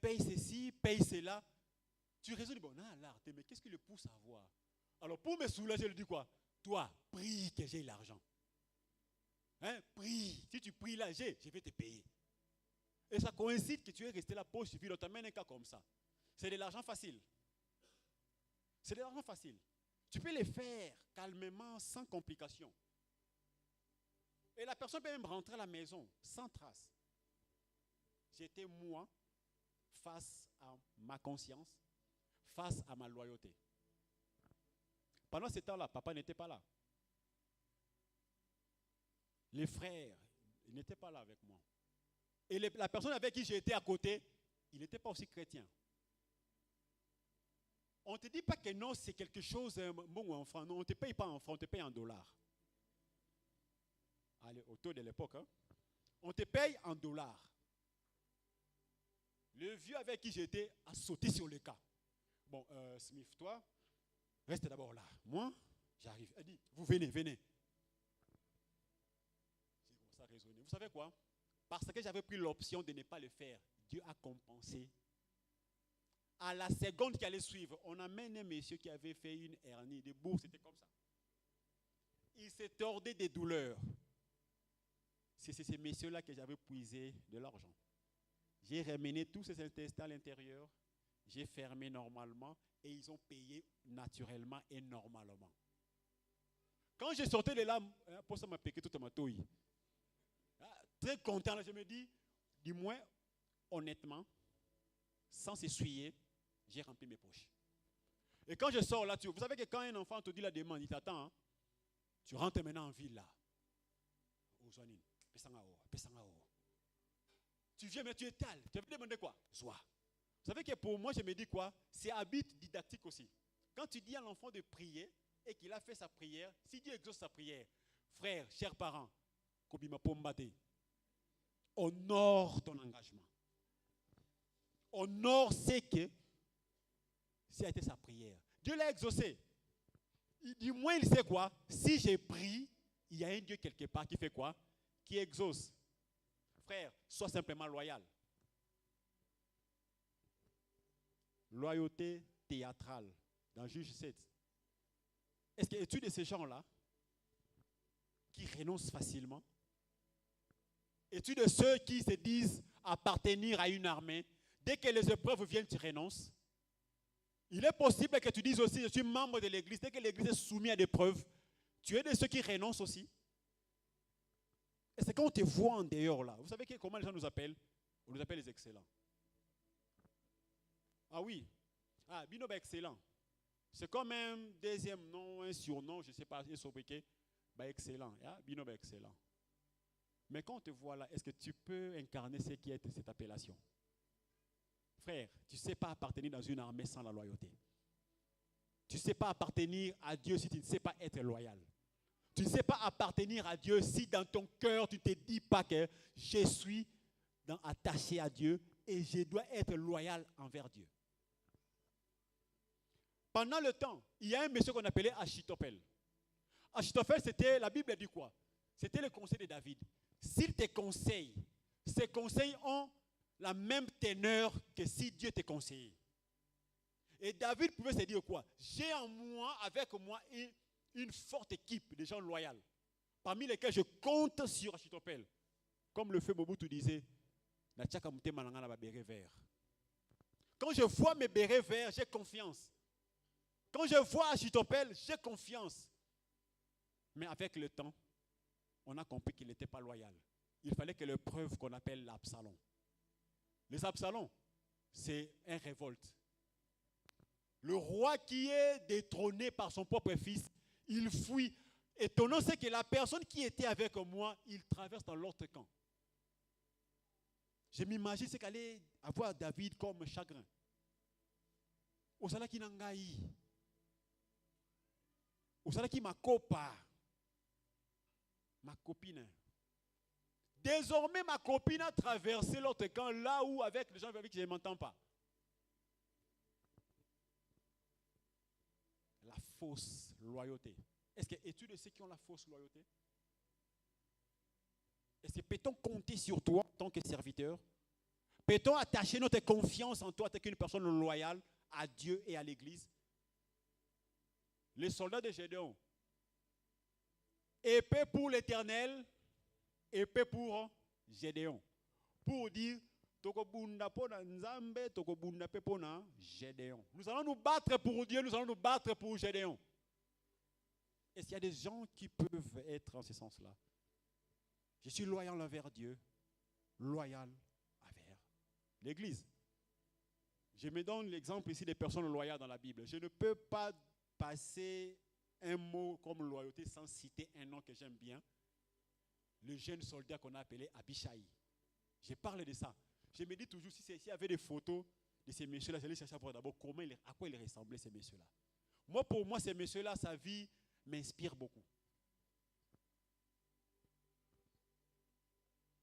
Paye ceci, paye cela. Tu raisonnes, bon, non, l'art, mais qu'est-ce qui le pousse à voir? Alors pour me soulager, je lui dis quoi? Toi, prie que j'ai l'argent. Hein, prie. Si tu pries là, je vais te payer. Et ça coïncide que tu es resté là, poche vide, on t'amène un cas comme ça. C'est de l'argent facile. C'est de l'argent facile. Tu peux les faire calmement, sans complication. Et la personne peut même rentrer à la maison, sans trace. J'étais moi, face à ma conscience, face à ma loyauté. Pendant ce temps-là, papa n'était pas là. Les frères, ils n'étaient pas là avec moi. Et la personne avec qui j'étais à côté, il n'était pas aussi chrétien. On ne te dit pas que non, c'est quelque chose, bon ou en franc. Non, on ne te paye pas en franc, on te paye en dollars. Allez, au taux de l'époque, hein. On te paye en dollars. Le vieux avec qui j'étais a sauté sur le cas. Bon, Smith, toi, reste d'abord là. Moi, j'arrive. Elle dit, vous venez, venez. J'ai commencé à raisonner. Vous savez quoi? Parce que j'avais pris l'option de ne pas le faire, Dieu a compensé. À la seconde qui allait suivre, on amène un monsieur qui avait fait une hernie de bourse, c'était comme ça. Il s'est tordé des douleurs. C'est ces messieurs-là que j'avais puisé de l'argent. J'ai ramené tous ces intestins à l'intérieur, j'ai fermé normalement et ils ont payé naturellement et normalement. Quand j'ai sorti les lames, pour ça m'a piqué toute ma touille. Très content, je me dis, du moins, honnêtement, sans s'essuyer, j'ai rempli mes poches. Et quand je sors là, vous savez que quand un enfant te dit la demande, il t'attend, hein, tu rentres maintenant en ville là. Tu viens, mais tu étales. Tu veux demander quoi? Sois. Vous savez que pour moi, je me dis quoi? C'est habit didactique aussi. Quand tu dis à l'enfant de prier et qu'il a fait sa prière, si Dieu exauce sa prière, frère, chers parents, Kobima Pombate, honore ton engagement. Honore ce que ça a été sa prière. Dieu l'a exaucé. Du moins, il sait quoi? Si j'ai prié, il y a un Dieu quelque part qui fait quoi? Qui exauce. Frère, sois simplement loyal. Loyauté théâtrale dans Juge 7. Est-ce que es-tu de ces gens-là qui renoncent facilement? Es-tu de ceux qui se disent appartenir à une armée? Dès que les épreuves viennent, tu renonces? Il est possible que tu dises aussi, je suis membre de l'église. Dès que l'église est soumise à des épreuves, tu es de ceux qui renoncent aussi? Et c'est quand on te voit en dehors là. Vous savez comment les gens nous appellent? On nous appelle les excellents. Ah oui. Ah, Binoba excellent. C'est comme un deuxième nom, un surnom, je ne sais pas, un sobriquet. Bah, excellent. Ah, Binoba excellent. Mais quand on te voit là, est-ce que tu peux incarner ce qui est cette appellation? Frère, tu ne sais pas appartenir dans une armée sans la loyauté. Tu ne sais pas appartenir à Dieu si tu ne sais pas être loyal. Tu ne sais pas appartenir à Dieu si dans ton cœur tu ne te dis pas que je suis attaché à Dieu et je dois être loyal envers Dieu. Pendant le temps, il y a un monsieur qu'on appelait Achitophel. Achitophel, c'était, la Bible dit quoi? C'était le conseil de David. S'il te conseille, ses conseils ont la même teneur que si Dieu te conseillait. Et David pouvait se dire quoi? J'ai en moi, avec moi, une forte équipe de gens loyaux, parmi lesquels je compte sur Achitophel. Comme le feu Mobutu disait, quand je vois mes bérets verts, j'ai confiance. Quand je vois Achitophel, j'ai confiance. Mais avec le temps, on a compris qu'il n'était pas loyal. Il fallait que le preuve qu'on appelle l'Absalom. Les Absalom, c'est un révolte. Le roi qui est détrôné par son propre fils, il fuit. Étonnant, c'est que la personne qui était avec moi, il traverse dans l'autre camp. Je m'imagine ce qu'allait avoir David comme chagrin. Osala qui n'engaï. Osala qui ma copa. Ma copine. Désormais, ma copine a traversé l'autre camp, là où avec les gens avec qui je ne m'entends pas. La fausse loyauté. Est-ce que es-tu de ceux qui ont la fausse loyauté? Est-ce que peut-on compter sur toi en tant que serviteur? Peut-on attacher notre confiance en toi en tant qu'une personne loyale à Dieu et à l'Église? Les soldats de Gédéon. Épée pour l'Éternel, épée pour Gédéon. Pour dire, nous allons nous battre pour Dieu, nous allons nous battre pour Gédéon. Est-ce qu'il y a des gens qui peuvent être en ce sens-là? Je suis loyal envers Dieu, loyal envers l'Église. Je me donne l'exemple ici des personnes loyales dans la Bible. Je ne peux pas passer un mot comme loyauté sans citer un nom que j'aime bien. Le jeune soldat qu'on a appelé Abishai. Je parle de ça. Je me dis toujours, s'il y avait des photos de ces messieurs-là, j'allais chercher à voir d'abord à quoi ils ressemblaient, ces messieurs-là. Moi, pour moi, ces messieurs-là, sa vie m'inspire beaucoup.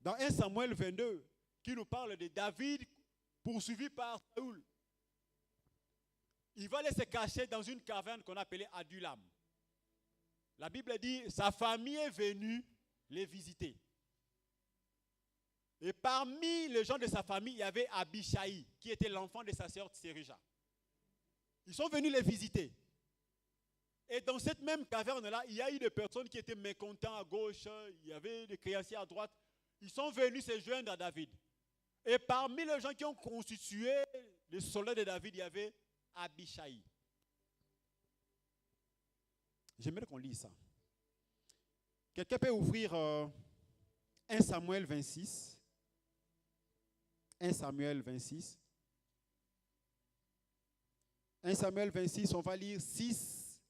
Dans 1 Samuel 22, qui nous parle de David poursuivi par Saül, il va aller se cacher dans une caverne qu'on appelait Adulam. La Bible dit, sa famille est venue les visiter. Et parmi les gens de sa famille, il y avait Abishai, qui était l'enfant de sa sœur Tséruja. Ils sont venus les visiter. Et dans cette même caverne-là, il y a eu des personnes qui étaient mécontents à gauche, il y avait des créanciers à droite. Ils sont venus se joindre à David. Et parmi les gens qui ont constitué les soldats de David, il y avait Abishai. J'aimerais qu'on lise ça. Quelqu'un peut ouvrir 1 Samuel 26. 1 Samuel 26. 1 Samuel 26, on va lire 6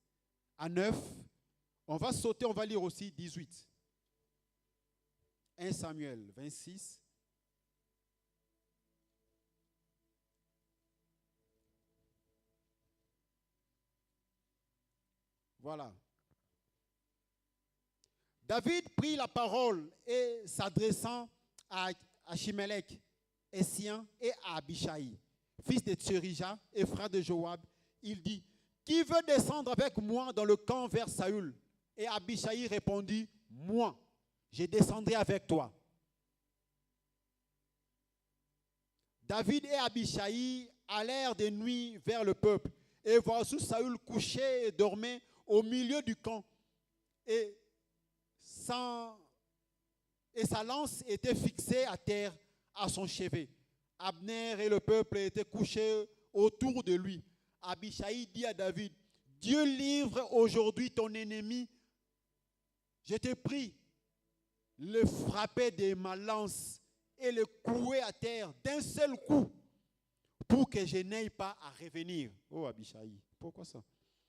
à 9. On va sauter, on va lire aussi 18. 1 Samuel 26. Voilà. David prit la parole et s'adressant à Achimelech, Essien et à Abishai, fils de Tsurija et frère de Joab, il dit, qui veut descendre avec moi dans le camp vers Saül? Et Abishai répondit, moi, je descendrai avec toi. David et Abishai allèrent de nuit vers le peuple, et voici Saül couchait et dormait au milieu du camp, et sa lance était fixée à terre à son chevet. Abner et le peuple étaient couchés autour de lui. Abishai dit à David, Dieu livre aujourd'hui ton ennemi. Je te prie, le frapper de ma lance et le clouer à terre d'un seul coup pour que je n'aille pas à revenir. Oh Abishai, pourquoi ça?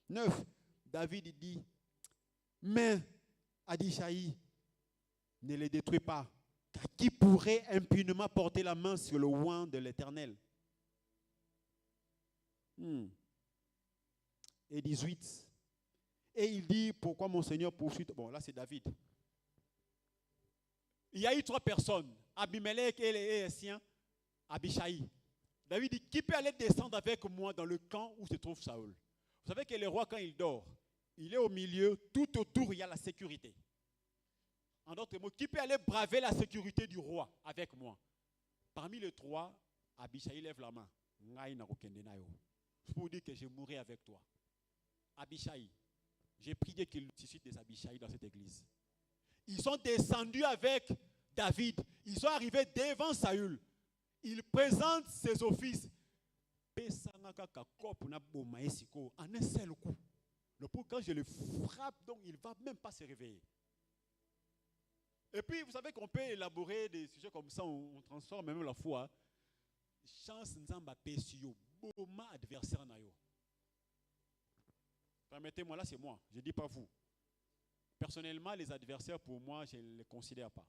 9. David dit, mais Abishai, ne les détruis pas, car qui pourrait impunément porter la main sur le oint de l'Éternel? Et 18. Et il dit, pourquoi mon Seigneur poursuit? Bon, là c'est David. Il y a eu 3 personnes, Abimelech et les siens, Abishai. David dit, qui peut aller descendre avec moi dans le camp où se trouve Saül? Vous savez que le roi, quand il dort, il est au milieu, tout autour, il y a la sécurité. En d'autres mots, qui peut aller braver la sécurité du roi avec moi? Parmi les trois, Abishai lève la main. C'est pour dire que je mourrai avec toi. Abishai, j'ai prié qu'il suscite des Abishai dans cette église. Ils sont descendus avec David. Ils sont arrivés devant Saül. Ils présentent ses offices. En un seul coup. Le pauvre, quand je le frappe, donc il ne va même pas se réveiller. Et puis, vous savez qu'on peut élaborer des sujets comme ça, on transforme même la foi. Chance nzamba pesio, boma adversaire nayo. Permettez-moi, là c'est moi, je ne dis pas vous. Personnellement, les adversaires, pour moi, je ne les considère pas.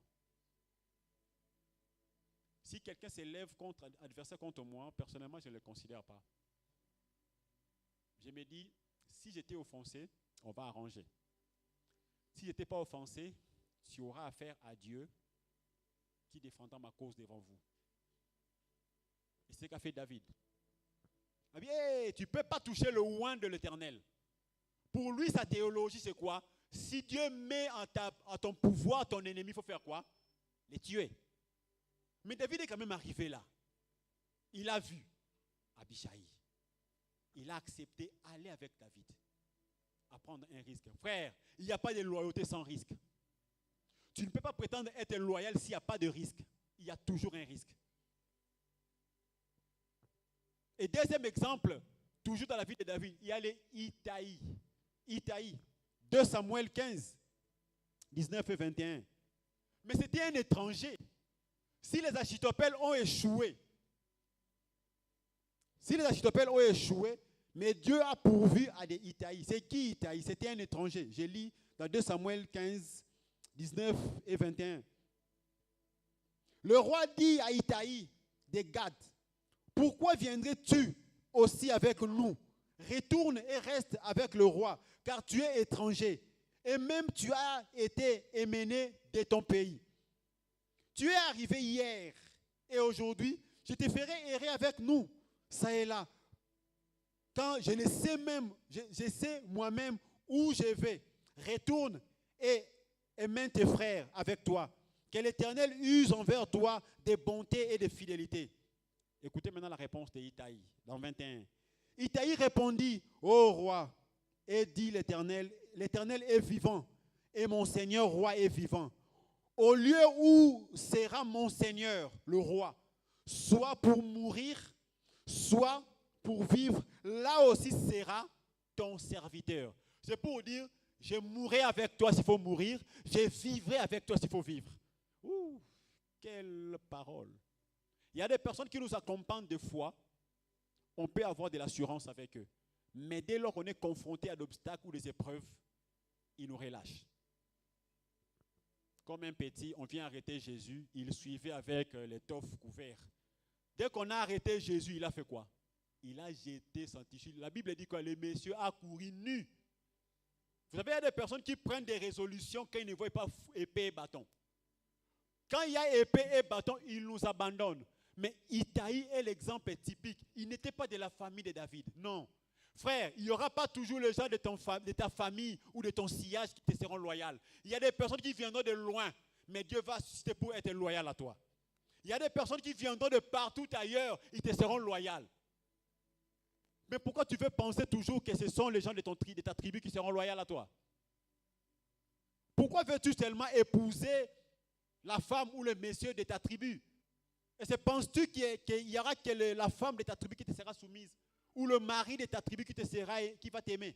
Si quelqu'un s'élève contre adversaire contre moi, personnellement, je ne le considère pas. Je me dis, si j'étais offensé, on va arranger. Si je n'étais pas offensé, tu auras affaire à Dieu qui défendra ma cause devant vous. Et c'est ce qu'a fait David. Ah bien, tu ne peux pas toucher le oint de l'Éternel. Pour lui, sa théologie, c'est quoi? Si Dieu met à ton pouvoir ton ennemi, il faut faire quoi? Les tuer. Mais David est quand même arrivé là. Il a vu Abishai. Il a accepté d'aller avec David. À prendre un risque. Frère, il n'y a pas de loyauté sans risque. Tu ne peux pas prétendre être loyal s'il n'y a pas de risque. Il y a toujours un risque. Et deuxième exemple, toujours dans la vie de David, il y a les Itaï. Itaï, 2 Samuel 15, 19 et 21. Mais c'était un étranger. Si les Achitopel ont échoué, mais Dieu a pourvu à des Itaï. C'est qui Itaï? C'était un étranger. Je lis dans 2 Samuel 15, 19 et 21. Le roi dit à Itaï des Gad, pourquoi viendrais-tu aussi avec nous? Retourne et reste avec le roi, car tu es étranger. Et même tu as été émené de ton pays. Tu es arrivé hier et aujourd'hui, je te ferai errer avec nous, ça et là. Quand je ne sais même, je sais moi-même où je vais. Retourne et mène tes frères avec toi. Que l'Éternel use envers toi de bonté et de fidélité. Écoutez maintenant la réponse d'Itaï, dans 21. Itaï répondit, ô roi, et dit l'Éternel, l'Éternel est vivant, et mon Seigneur roi est vivant. Au lieu où sera mon Seigneur, le roi, soit pour mourir, soit pour vivre, là aussi sera ton serviteur. C'est pour dire, je mourrai avec toi s'il faut mourir, je vivrai avec toi s'il faut vivre. Ouh, quelle parole. Il y a des personnes qui nous accompagnent de foi, on peut avoir de l'assurance avec eux. Mais dès lors qu'on est confronté à d'obstacles ou des épreuves, ils nous relâchent. Comme un petit, on vient arrêter Jésus, il suivait avec l'étoffe couverte. Dès qu'on a arrêté Jésus, il a fait quoi? Il a jeté son tissu. La Bible dit que le monsieur a couru nu. Vous savez, il y a des personnes qui prennent des résolutions quand ils ne voient pas épée et bâton. Quand il y a épée et bâton, ils nous abandonnent. Mais Itaï est l'exemple typique. Il n'était pas de la famille de David. Non. Frère, il n'y aura pas toujours les gens de ta famille ou de ton sillage qui te seront loyaux. Il y a des personnes qui viendront de loin, mais Dieu va susciter pour être loyal à toi. Il y a des personnes qui viendront de partout ailleurs, ils te seront loyaux. Mais pourquoi tu veux penser toujours que ce sont les gens de ta tribu qui seront loyaux à toi? Pourquoi veux-tu seulement épouser la femme ou le monsieur de ta tribu? Et penses-tu qu'il y aura que la femme de ta tribu qui te sera soumise? Ou le mari de ta tribu qui va t'aimer?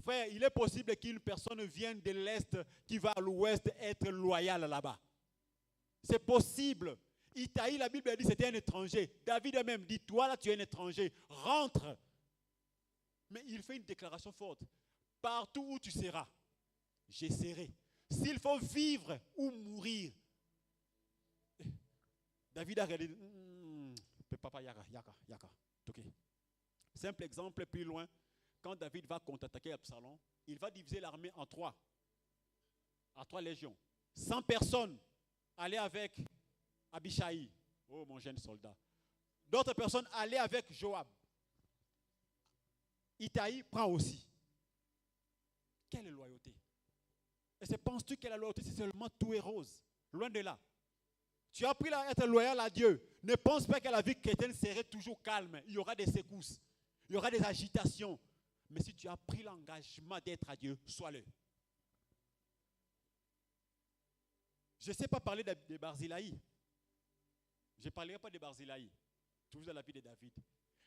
Frère, il est possible qu'une personne vienne de l'Est qui va à l'Ouest être loyale là-bas. C'est possible. Itaï, la Bible dit, c'était un étranger. David même dit, toi là, tu es un étranger. Rentre. Mais il fait une déclaration forte. Partout où tu seras, je serai. S'il faut vivre ou mourir. David a regardé. Papa, yaka. Ok. Simple exemple, plus loin. Quand David va contre-attaquer Absalom, il va diviser l'armée en trois. À 3 légions. 100 personnes allaient avec Abishai. Oh, mon jeune soldat. D'autres personnes allaient avec Joab. Itaï prend aussi. Quelle loyauté? Et penses-tu que la loyauté, c'est seulement tout est rose? Loin de là. Tu as appris à être loyal à Dieu. Ne pense pas que la vie chrétienne serait toujours calme. Il y aura des secousses. Il y aura des agitations. Mais si tu as pris l'engagement d'être à Dieu, sois-le. Je ne sais pas parler de Barzillai. Je ne parlerai pas de Barzillai. Toujours dans la vie de David.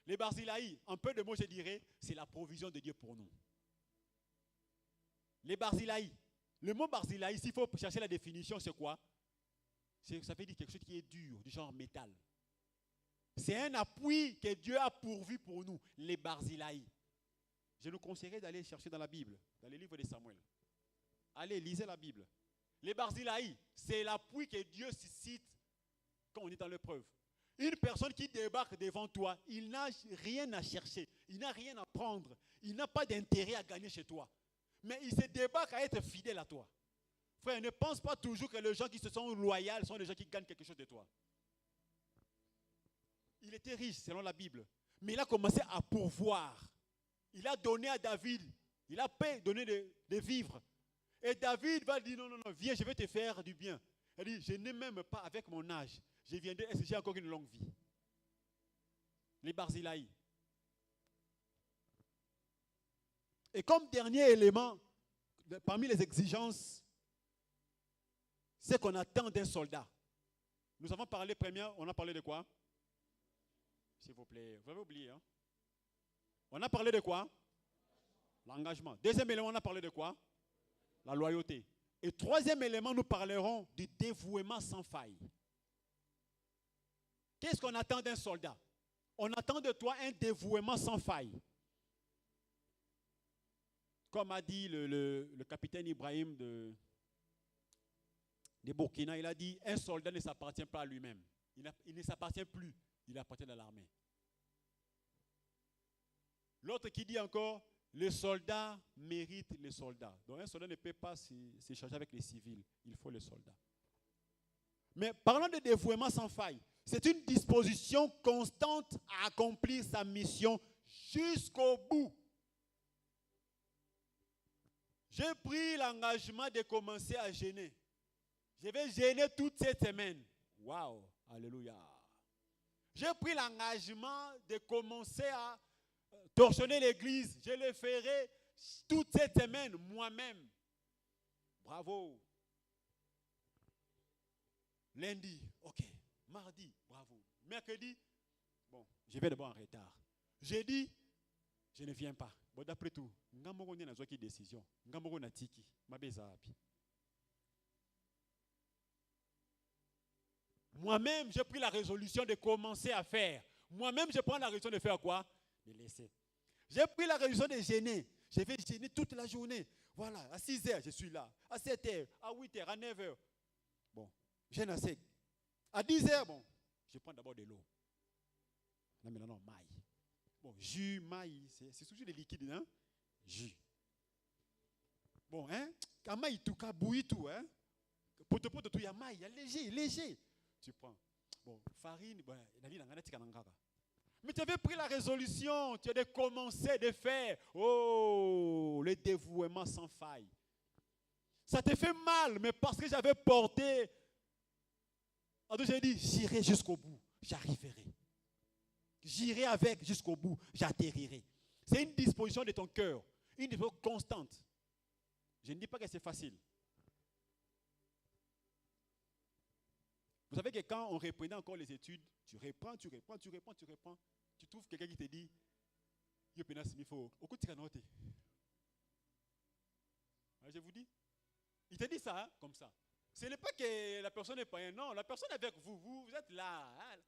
Les Barzillai, en peu de mots, je dirais, c'est la provision de Dieu pour nous. Les Barzillai. Le mot Barzillai, s'il faut chercher la définition, c'est quoi? Ça veut dire quelque chose qui est dur, du genre métal. C'est un appui que Dieu a pourvu pour nous, les Barzillai. Je nous conseillerais d'aller chercher dans la Bible, dans les livres de Samuel. Allez, lisez la Bible. Les Barzillai, c'est l'appui que Dieu suscite quand on est dans l'épreuve. Une personne qui débarque devant toi, il n'a rien à chercher, il n'a rien à prendre, il n'a pas d'intérêt à gagner chez toi. Mais il se débarque à être fidèle à toi. Frère, ne pense pas toujours que les gens qui se sont loyaux sont les gens qui gagnent quelque chose de toi. Il était riche selon la Bible, mais il a commencé à pourvoir. Il a donné à David, il a donné de vivre. Et David va dire, non, non, non, viens, je vais te faire du bien. Il dit, je n'ai même pas avec mon âge. Je viendrai, est-ce que j'ai encore une longue vie? Les Barzillai. Et comme dernier élément, parmi les exigences, c'est qu'on attend d'un soldat. Nous avons parlé première, on a parlé de quoi? S'il vous plaît, vous avez oublié, hein? On a parlé de quoi? L'engagement. Deuxième élément, on a parlé de quoi? La loyauté. Et troisième élément, nous parlerons du dévouement sans faille. Qu'est-ce qu'on attend d'un soldat? On attend de toi un dévouement sans faille. Comme a dit le capitaine Ibrahim de Burkina, il a dit, un soldat ne s'appartient pas à lui-même. Il ne s'appartient plus, il appartient à l'armée. L'autre qui dit encore, les soldats méritent les soldats. Donc un soldat ne peut pas s'échanger avec les civils, il faut les soldats. Mais parlons de dévouement sans faille. C'est une disposition constante à accomplir sa mission jusqu'au bout. J'ai pris l'engagement de commencer à jeûner. Je vais jeûner toute cette semaine. Waouh, alléluia. J'ai pris l'engagement de commencer à torchonner l'église. Je le ferai toute cette semaine, moi-même. Bravo. Lundi, ok. Mardi, bravo. Mercredi, bon, je vais d'abord en retard. Jeudi, je ne viens pas. Bon, d'après tout, ngamoko n'a pas décision. Ngamoko n'a tiki. Moi-même, j'ai pris la résolution de commencer à faire. Moi-même, je prends la résolution de faire quoi? De laisser. J'ai pris la résolution de jeûner. Je vais jeûner toute la journée. Voilà, à 6 heures, je suis là. À 7 heures, à 8 heures, à 9 heures. Bon, jeûne assez. À 10 heures, bon, je prends d'abord de l'eau. Non, mais non, maille. Bon, jus, maille, c'est toujours des liquides, hein? Jus. Bon, hein? Quand maille, tout, quand bouillie, tout, hein? Poto, tout, il y a maille, il y a léger, léger. Tu prends. Bon, farine, bon, mais tu avais pris la résolution, tu avais commencé de faire. Oh, le dévouement sans faille. Ça te fait mal, mais parce que j'avais porté. Alors j'ai dit, j'irai jusqu'au bout, j'arriverai. J'irai avec jusqu'au bout, j'atterrirai. C'est une disposition de ton cœur, une disposition constante. Je ne dis pas que c'est facile. Vous savez que quand on reprenait encore les études, tu reprends, tu trouves quelqu'un qui te dit, je vous dis, il te dit ça, hein, comme ça. Ce n'est pas que la personne n'est pas un, non, la personne est avec vous, vous êtes là. Hein.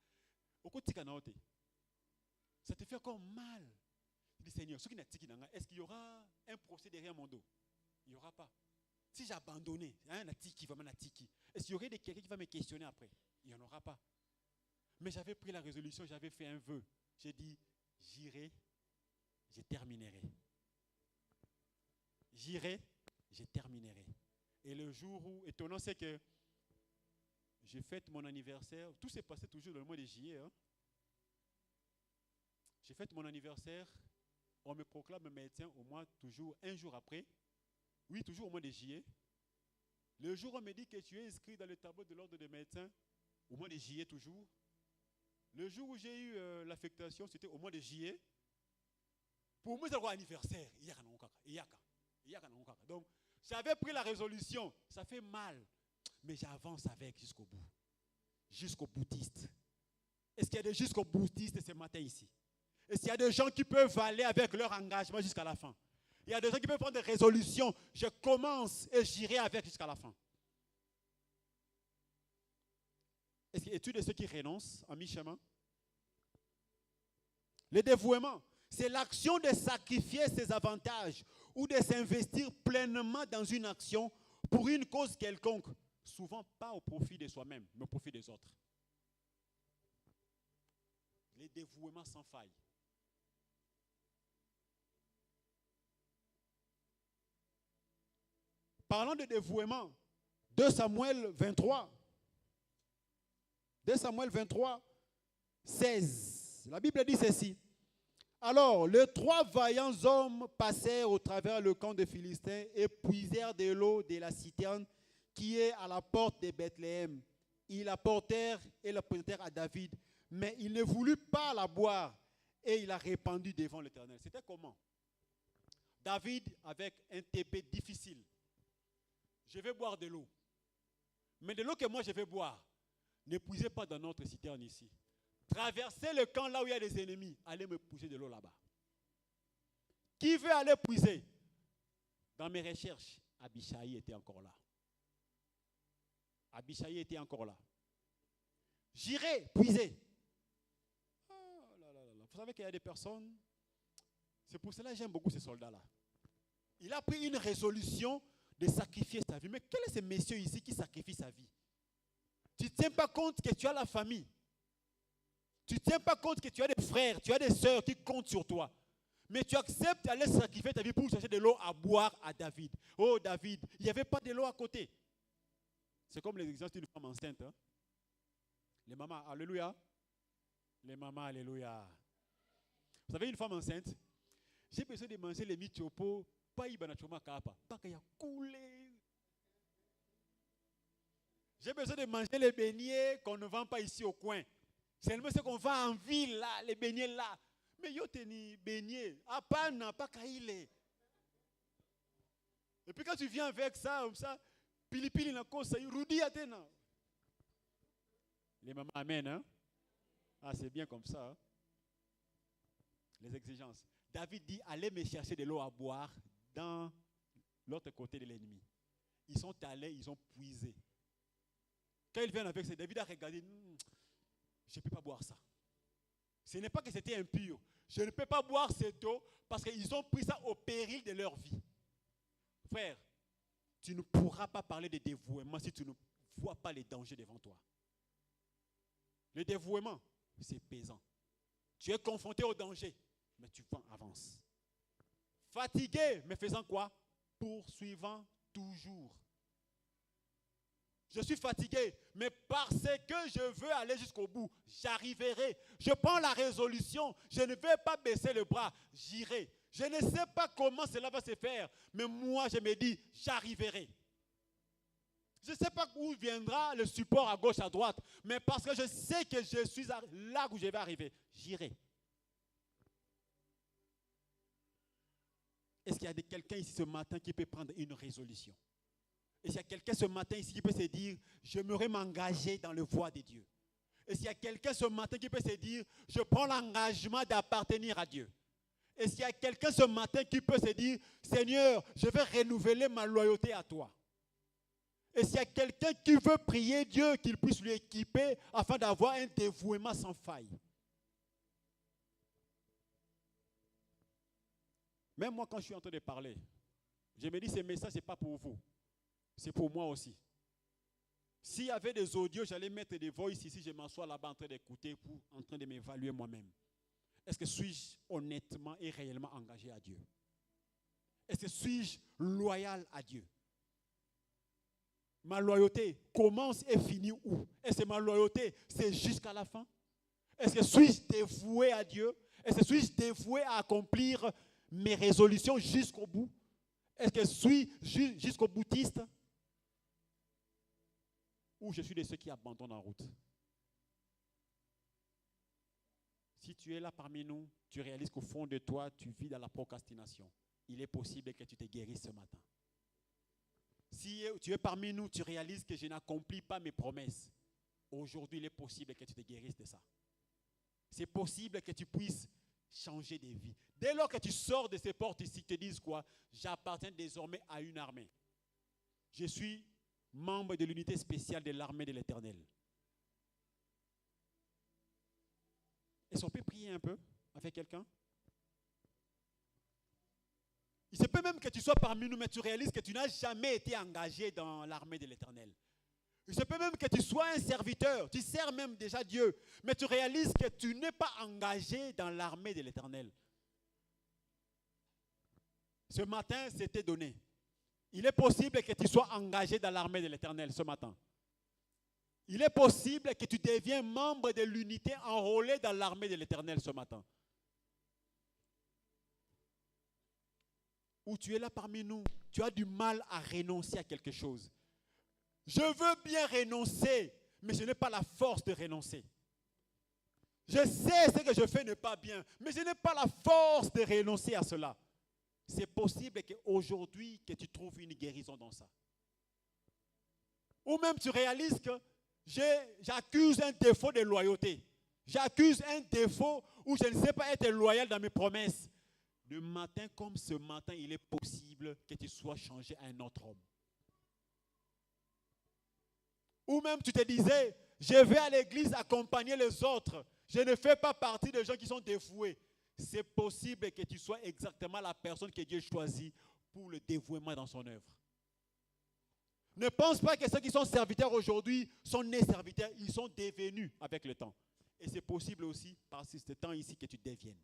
Ça te fait encore mal. Tu dis, Seigneur, est-ce qu'il y aura un procès derrière mon dos? Il n'y aura pas. Si j'ai abandonné, est-ce qu'il y aurait quelqu'un qui va me questionner après? Il n'y en aura pas. Mais j'avais pris la résolution, j'avais fait un vœu. J'ai dit, j'irai, je terminerai. J'irai, je terminerai. Et le jour où, étonnant, c'est que j'ai fêté mon anniversaire. Tout s'est passé toujours dans le mois de juillet. Hein. J'ai fêté mon anniversaire on me proclame médecin au moins toujours un jour après. Oui, toujours au mois de juillet. Le jour où on me dit que tu es inscrit dans le tableau de l'ordre des médecins, au mois de juillet toujours. Le jour où j'ai eu l'affectation, c'était au mois de juillet. Pour moi, c'est un anniversaire. Donc, j'avais pris la résolution. Ça fait mal, mais j'avance avec jusqu'au bout. Jusqu'au boutiste. Est-ce qu'il y a des jusqu'au boutistes ce matin ici? Est-ce qu'il y a des gens qui peuvent aller avec leur engagement jusqu'à la fin? Il y a des gens qui peuvent prendre des résolutions. Je commence et j'irai avec jusqu'à la fin. Est-ce qu'il y a de ceux qui renoncent en mi-chemin? Le dévouement, c'est l'action de sacrifier ses avantages ou de s'investir pleinement dans une action pour une cause quelconque. Souvent pas au profit de soi-même, mais au profit des autres. Les dévouements sans faille. Parlant de dévouement, 2 Samuel 23. 2 Samuel 23, 16. La Bible dit ceci. Alors, les 3 vaillants hommes passèrent au travers le camp des Philistins et puisèrent de l'eau de la citerne qui est à la porte de Bethléem. Ils la portèrent et la présentèrent à David. Mais il ne voulut pas la boire et il la répandit devant l'Éternel. C'était comment? David avec un TP difficile. Je vais boire de l'eau. Mais de l'eau que moi je vais boire, ne puisez pas dans notre citerne ici. Traversez le camp là où il y a des ennemis. Allez me puiser de l'eau là-bas. Qui veut aller puiser? Dans mes recherches, Abishai était encore là. Abishai était encore là. J'irai puiser. Oh là là là. Vous savez qu'il y a des personnes, c'est pour cela que j'aime beaucoup ces soldats-là. Il a pris une résolution de sacrifier sa vie. Mais quel est ce monsieur ici qui sacrifie sa vie? Tu ne tiens pas compte que tu as la famille. Tu ne tiens pas compte que tu as des frères, tu as des sœurs qui comptent sur toi. Mais tu acceptes d'aller sacrifier ta vie pour chercher de l'eau à boire à David. Oh David, il n'y avait pas de l'eau à côté. C'est comme l'existence d'une femme enceinte. Hein? Les mamans, alléluia. Les mamans, alléluia. Vous savez, une femme enceinte, j'ai besoin de manger les michopo, pas y banachoma kapa, pas qu'il y a coulé. J'ai besoin de manger les beignets qu'on ne vend pas ici au coin. Seulement ce qu'on vend en ville, là, les beignets là. Mais yo teni beignets, à pas n'a pas kaile. Et puis quand tu viens avec ça, comme ça, pili pili na kosa, rudi atena. Les mamans, amen, hein? Ah, c'est bien comme ça. Hein? Les exigences. David dit, allez me chercher de l'eau à boire dans l'autre côté de l'ennemi. Ils sont allés, ils ont puisé. Quand ils viennent avec ça, David a regardé, je ne peux pas boire ça. Ce n'est pas que c'était impur. Je ne peux pas boire cette eau parce qu'ils ont pris ça au péril de leur vie. Frère, tu ne pourras pas parler de dévouement si tu ne vois pas les dangers devant toi. Le dévouement, c'est pesant. Tu es confronté au danger, mais tu avances. Fatigué, mais faisant quoi? Poursuivant toujours. Je suis fatigué, mais parce que je veux aller jusqu'au bout, j'arriverai. Je prends la résolution, je ne vais pas baisser le bras, j'irai. Je ne sais pas comment cela va se faire, mais moi je me dis, j'arriverai. Je ne sais pas où viendra le support à gauche, à droite, mais parce que je sais que je suis là où je vais arriver, j'irai. Est-ce qu'il y a quelqu'un ici ce matin qui peut prendre une résolution? Est-ce qu'il y a quelqu'un ce matin ici qui peut se dire, j'aimerais m'engager dans le voie de Dieu? Est-ce qu'il y a quelqu'un ce matin qui peut se dire, je prends l'engagement d'appartenir à Dieu? Est-ce qu'il y a quelqu'un ce matin qui peut se dire, Seigneur, je vais renouveler ma loyauté à toi? Est-ce qu'il y a quelqu'un qui veut prier Dieu qu'il puisse lui équiper afin d'avoir un dévouement sans faille? Même moi, quand je suis en train de parler, je me dis, ce message, ce n'est pas pour vous. C'est pour moi aussi. S'il y avait des audios, j'allais mettre des voices ici, je m'assois là-bas en train d'écouter, en train de m'évaluer moi-même. Est-ce que suis-je honnêtement et réellement engagé à Dieu? Est-ce que suis-je loyal à Dieu? Ma loyauté commence et finit où? Est-ce que ma loyauté, c'est jusqu'à la fin? Est-ce que suis-je dévoué à Dieu? Est-ce que suis-je dévoué à accomplir mes résolutions jusqu'au bout? Est-ce que je suis jusqu'au boutiste? Ou je suis de ceux qui abandonnent en route? Si tu es là parmi nous, tu réalises qu'au fond de toi, tu vis dans la procrastination. Il est possible que tu te guérisses ce matin. Si tu es parmi nous, tu réalises que je n'accomplis pas mes promesses. Aujourd'hui, il est possible que tu te guérisses de ça. C'est possible que tu puisses changer de vie. Dès lors que tu sors de ces portes ici, te disent quoi? J'appartiens désormais à une armée. Je suis membre de l'unité spéciale de l'armée de l'Éternel. Est-ce qu'on peut prier un peu avec quelqu'un? Il se peut même que tu sois parmi nous, mais tu réalises que tu n'as jamais été engagé dans l'armée de l'Éternel. Il se peut même que tu sois un serviteur, tu sers même déjà Dieu, mais tu réalises que tu n'es pas engagé dans l'armée de l'Éternel. Ce matin, c'était donné. Il est possible que tu sois engagé dans l'armée de l'Éternel ce matin. Il est possible que tu deviens membre de l'unité enrôlée dans l'armée de l'Éternel ce matin. Ou tu es là parmi nous, tu as du mal à renoncer à quelque chose. Je veux bien renoncer, mais je n'ai pas la force de renoncer. Je sais ce que je fais n'est pas bien, mais je n'ai pas la force de renoncer à cela. C'est possible qu'aujourd'hui, que tu trouves une guérison dans ça. Ou même tu réalises que j'accuse un défaut de loyauté. J'accuse un défaut où je ne sais pas être loyal dans mes promesses. Le matin comme ce matin, il est possible que tu sois changé à un autre homme. Ou même tu te disais, je vais à l'église accompagner les autres. Je ne fais pas partie des gens qui sont dévoués. C'est possible que tu sois exactement la personne que Dieu choisit pour le dévouement dans son œuvre. Ne pense pas que ceux qui sont serviteurs aujourd'hui sont nés serviteurs. Ils sont devenus avec le temps. Et c'est possible aussi par ce temps ici que tu deviennes.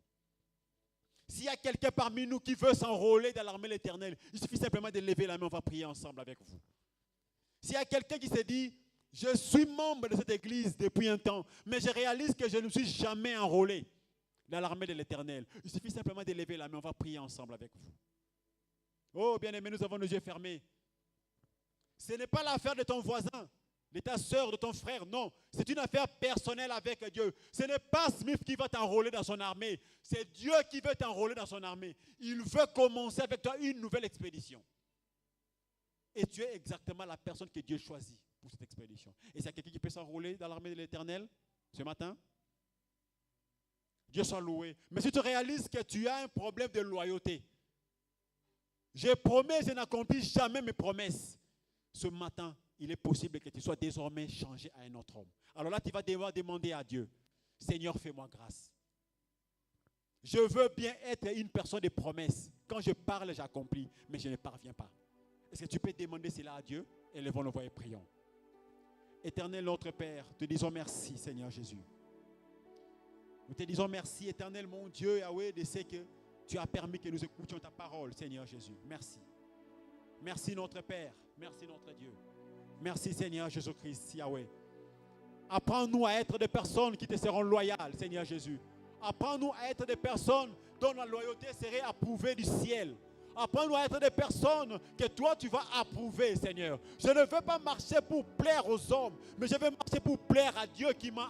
S'il y a quelqu'un parmi nous qui veut s'enrôler dans l'armée de l'Éternel, il suffit simplement de lever la main, on va prier ensemble avec vous. S'il y a quelqu'un qui se dit, je suis membre de cette église depuis un temps, mais je réalise que je ne me suis jamais enrôlé dans l'armée de l'Éternel, il suffit simplement de lever la main, on va prier ensemble avec vous. Oh bien-aimés, nous avons nos yeux fermés. Ce n'est pas l'affaire de ton voisin, de ta soeur, de ton frère, non. C'est une affaire personnelle avec Dieu. Ce n'est pas Smith qui va t'enrôler dans son armée. C'est Dieu qui veut t'enrôler dans son armée. Il veut commencer avec toi une nouvelle expédition. Et tu es exactement la personne que Dieu choisit pour cette expédition. Et c'est quelqu'un qui peut s'enrôler dans l'armée de l'Éternel ce matin? Dieu soit loué. Mais si tu réalises que tu as un problème de loyauté, je promets, je n'accomplis jamais mes promesses. Ce matin, il est possible que tu sois désormais changé à un autre homme. Alors là, tu vas devoir demander à Dieu, Seigneur, fais-moi grâce. Je veux bien être une personne de promesses. Quand je parle, j'accomplis, mais je ne parviens pas. Est-ce que tu peux demander cela à Dieu? Élevons nos voix et prions. Éternel notre Père, te disons merci, Seigneur Jésus. Nous te disons merci, éternel mon Dieu, Yahweh, de ce que tu as permis que nous écoutions ta parole, Seigneur Jésus. Merci. Merci notre Père, merci notre Dieu. Merci Seigneur Jésus-Christ, Yahweh. Apprends-nous à être des personnes qui te seront loyales, Seigneur Jésus. Apprends-nous à être des personnes dont la loyauté serait approuvée du ciel. Apprends-nous à être des personnes que toi tu vas approuver, Seigneur. Je ne veux pas marcher pour plaire aux hommes, mais je veux marcher pour plaire à Dieu qui m'a